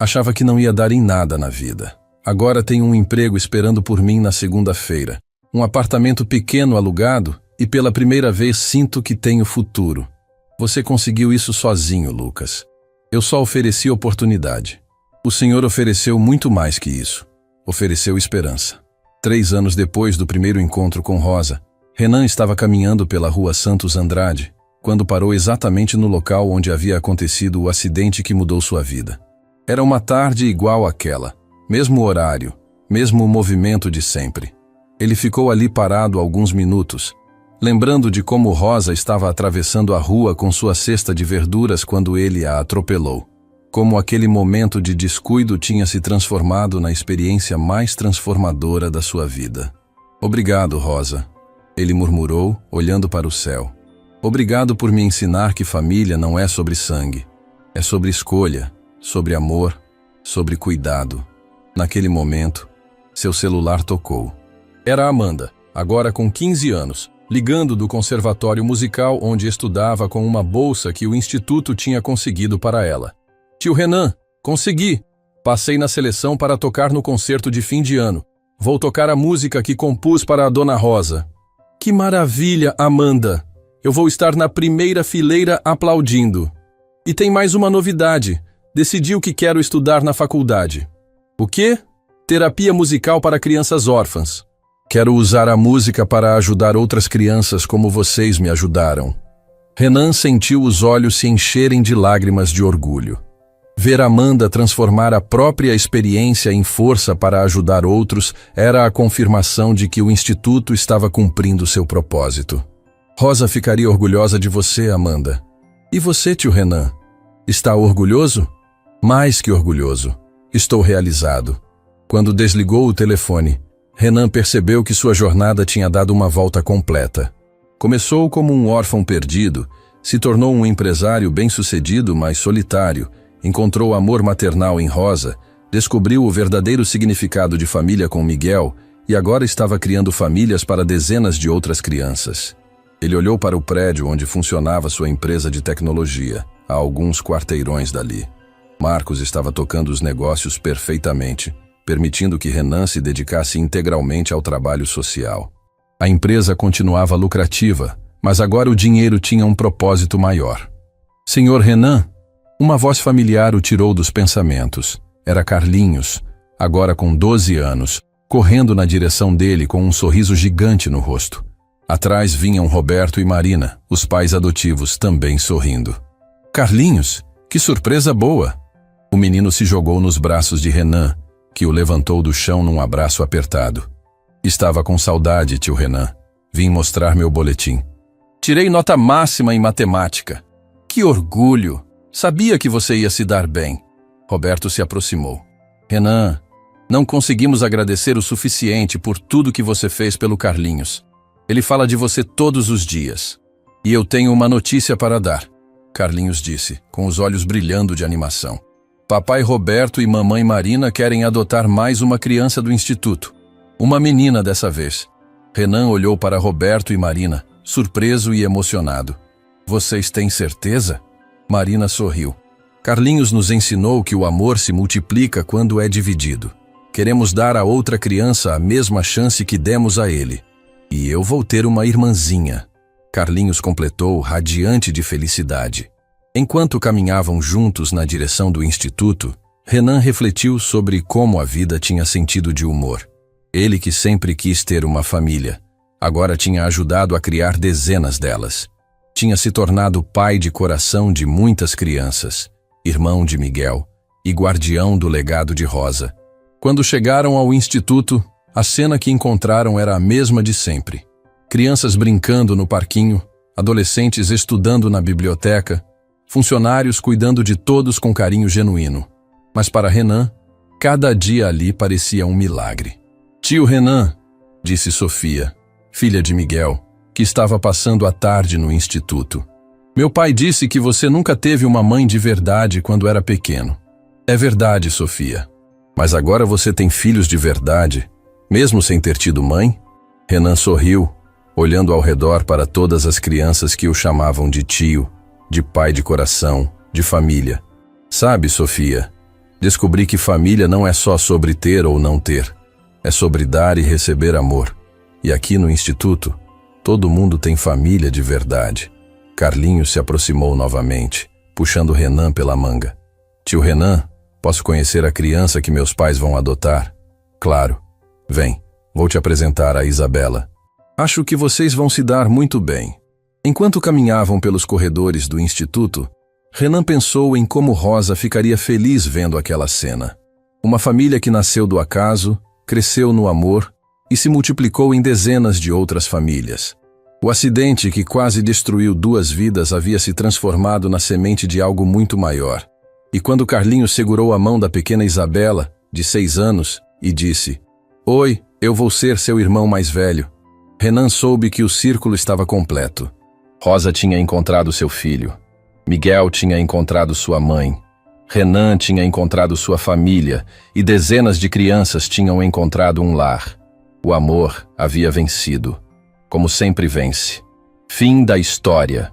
Achava que não ia dar em nada na vida. Agora tenho um emprego esperando por mim na segunda-feira. Um apartamento pequeno alugado e pela primeira vez sinto que tenho futuro. Você conseguiu isso sozinho, Lucas. Eu só ofereci oportunidade. O Senhor ofereceu muito mais que isso. Ofereceu esperança. 3 anos depois do primeiro encontro com Rosa, Renan estava caminhando pela rua Santos Andrade, quando parou exatamente no local onde havia acontecido o acidente que mudou sua vida. Era uma tarde igual àquela, mesmo horário, mesmo movimento de sempre. Ele ficou ali parado alguns minutos, lembrando de como Rosa estava atravessando a rua com sua cesta de verduras quando ele a atropelou. Como aquele momento de descuido tinha se transformado na experiência mais transformadora da sua vida. Obrigado, Rosa, ele murmurou, olhando para o céu. Obrigado por me ensinar que família não é sobre sangue. É sobre escolha, sobre amor, sobre cuidado. Naquele momento, seu celular tocou. Era Amanda, agora com 15 anos, ligando do conservatório musical onde estudava com uma bolsa que o instituto tinha conseguido para ela. Tio Renan, consegui! Passei na seleção para tocar no concerto de fim de ano. Vou tocar a música que compus para a Dona Rosa. Que maravilha, Amanda! Eu vou estar na primeira fileira aplaudindo. E tem mais uma novidade. Decidi o que quero estudar na faculdade. O quê? Terapia musical para crianças órfãs. Quero usar a música para ajudar outras crianças como vocês me ajudaram. Renan sentiu os olhos se encherem de lágrimas de orgulho. Ver Amanda transformar a própria experiência em força para ajudar outros era a confirmação de que o instituto estava cumprindo seu propósito. Rosa ficaria orgulhosa de você, Amanda. E você, tio Renan? Está orgulhoso? Mais que orgulhoso. Estou realizado. Quando desligou o telefone, Renan percebeu que sua jornada tinha dado uma volta completa. Começou como um órfão perdido, se tornou um empresário bem-sucedido, mas solitário, encontrou amor maternal em Rosa, descobriu o verdadeiro significado de família com Miguel e agora estava criando famílias para dezenas de outras crianças. Ele olhou para o prédio onde funcionava sua empresa de tecnologia, a alguns quarteirões dali. Marcos estava tocando os negócios perfeitamente, permitindo que Renan se dedicasse integralmente ao trabalho social. A empresa continuava lucrativa, mas agora o dinheiro tinha um propósito maior. Senhor Renan, uma voz familiar o tirou dos pensamentos. Era Carlinhos, agora com 12 anos, correndo na direção dele com um sorriso gigante no rosto. Atrás vinham Roberto e Marina, os pais adotivos, também sorrindo. Carlinhos, que surpresa boa! O menino se jogou nos braços de Renan, que o levantou do chão num abraço apertado. Estava com saudade, tio Renan. Vim mostrar meu boletim. Tirei nota máxima em matemática. Que orgulho! Sabia que você ia se dar bem. Roberto se aproximou. Renan, não conseguimos agradecer o suficiente por tudo que você fez pelo Carlinhos. Ele fala de você todos os dias. E eu tenho uma notícia para dar, Carlinhos disse, com os olhos brilhando de animação. Papai Roberto e mamãe Marina querem adotar mais uma criança do instituto. Uma menina dessa vez. Renan olhou para Roberto e Marina, surpreso e emocionado. Vocês têm certeza? Marina sorriu. Carlinhos nos ensinou que o amor se multiplica quando é dividido. Queremos dar a outra criança a mesma chance que demos a ele. E eu vou ter uma irmãzinha. Carlinhos completou, radiante de felicidade. Enquanto caminhavam juntos na direção do instituto, Renan refletiu sobre como a vida tinha sentido de humor. Ele que sempre quis ter uma família, agora tinha ajudado a criar dezenas delas. Tinha se tornado pai de coração de muitas crianças, irmão de Miguel e guardião do legado de Rosa. Quando chegaram ao instituto, a cena que encontraram era a mesma de sempre. Crianças brincando no parquinho, adolescentes estudando na biblioteca, funcionários cuidando de todos com carinho genuíno. Mas para Renan, cada dia ali parecia um milagre. Tio Renan, disse Sofia, filha de Miguel, que estava passando a tarde no instituto. Meu pai disse que você nunca teve uma mãe de verdade quando era pequeno. É verdade, Sofia. Mas agora você tem filhos de verdade, mesmo sem ter tido mãe? Renan sorriu, olhando ao redor para todas as crianças que o chamavam de tio, de pai de coração, de família. Sabe, Sofia, descobri que família não é só sobre ter ou não ter. É sobre dar e receber amor. E aqui no instituto, todo mundo tem família de verdade. Carlinhos se aproximou novamente, puxando Renan pela manga. Tio Renan, posso conhecer a criança que meus pais vão adotar? Claro. Vem, vou te apresentar a Isabela. Acho que vocês vão se dar muito bem. Enquanto caminhavam pelos corredores do instituto, Renan pensou em como Rosa ficaria feliz vendo aquela cena. Uma família que nasceu do acaso, cresceu no amor e se multiplicou em dezenas de outras famílias. O acidente que quase destruiu 2 vidas havia se transformado na semente de algo muito maior. E quando Carlinhos segurou a mão da pequena Isabela, de 6 anos, e disse: "Oi, eu vou ser seu irmão mais velho", Renan soube que o círculo estava completo. Rosa tinha encontrado seu filho. Miguel tinha encontrado sua mãe. Renan tinha encontrado sua família e dezenas de crianças tinham encontrado um lar. O amor havia vencido, como sempre vence. Fim da história.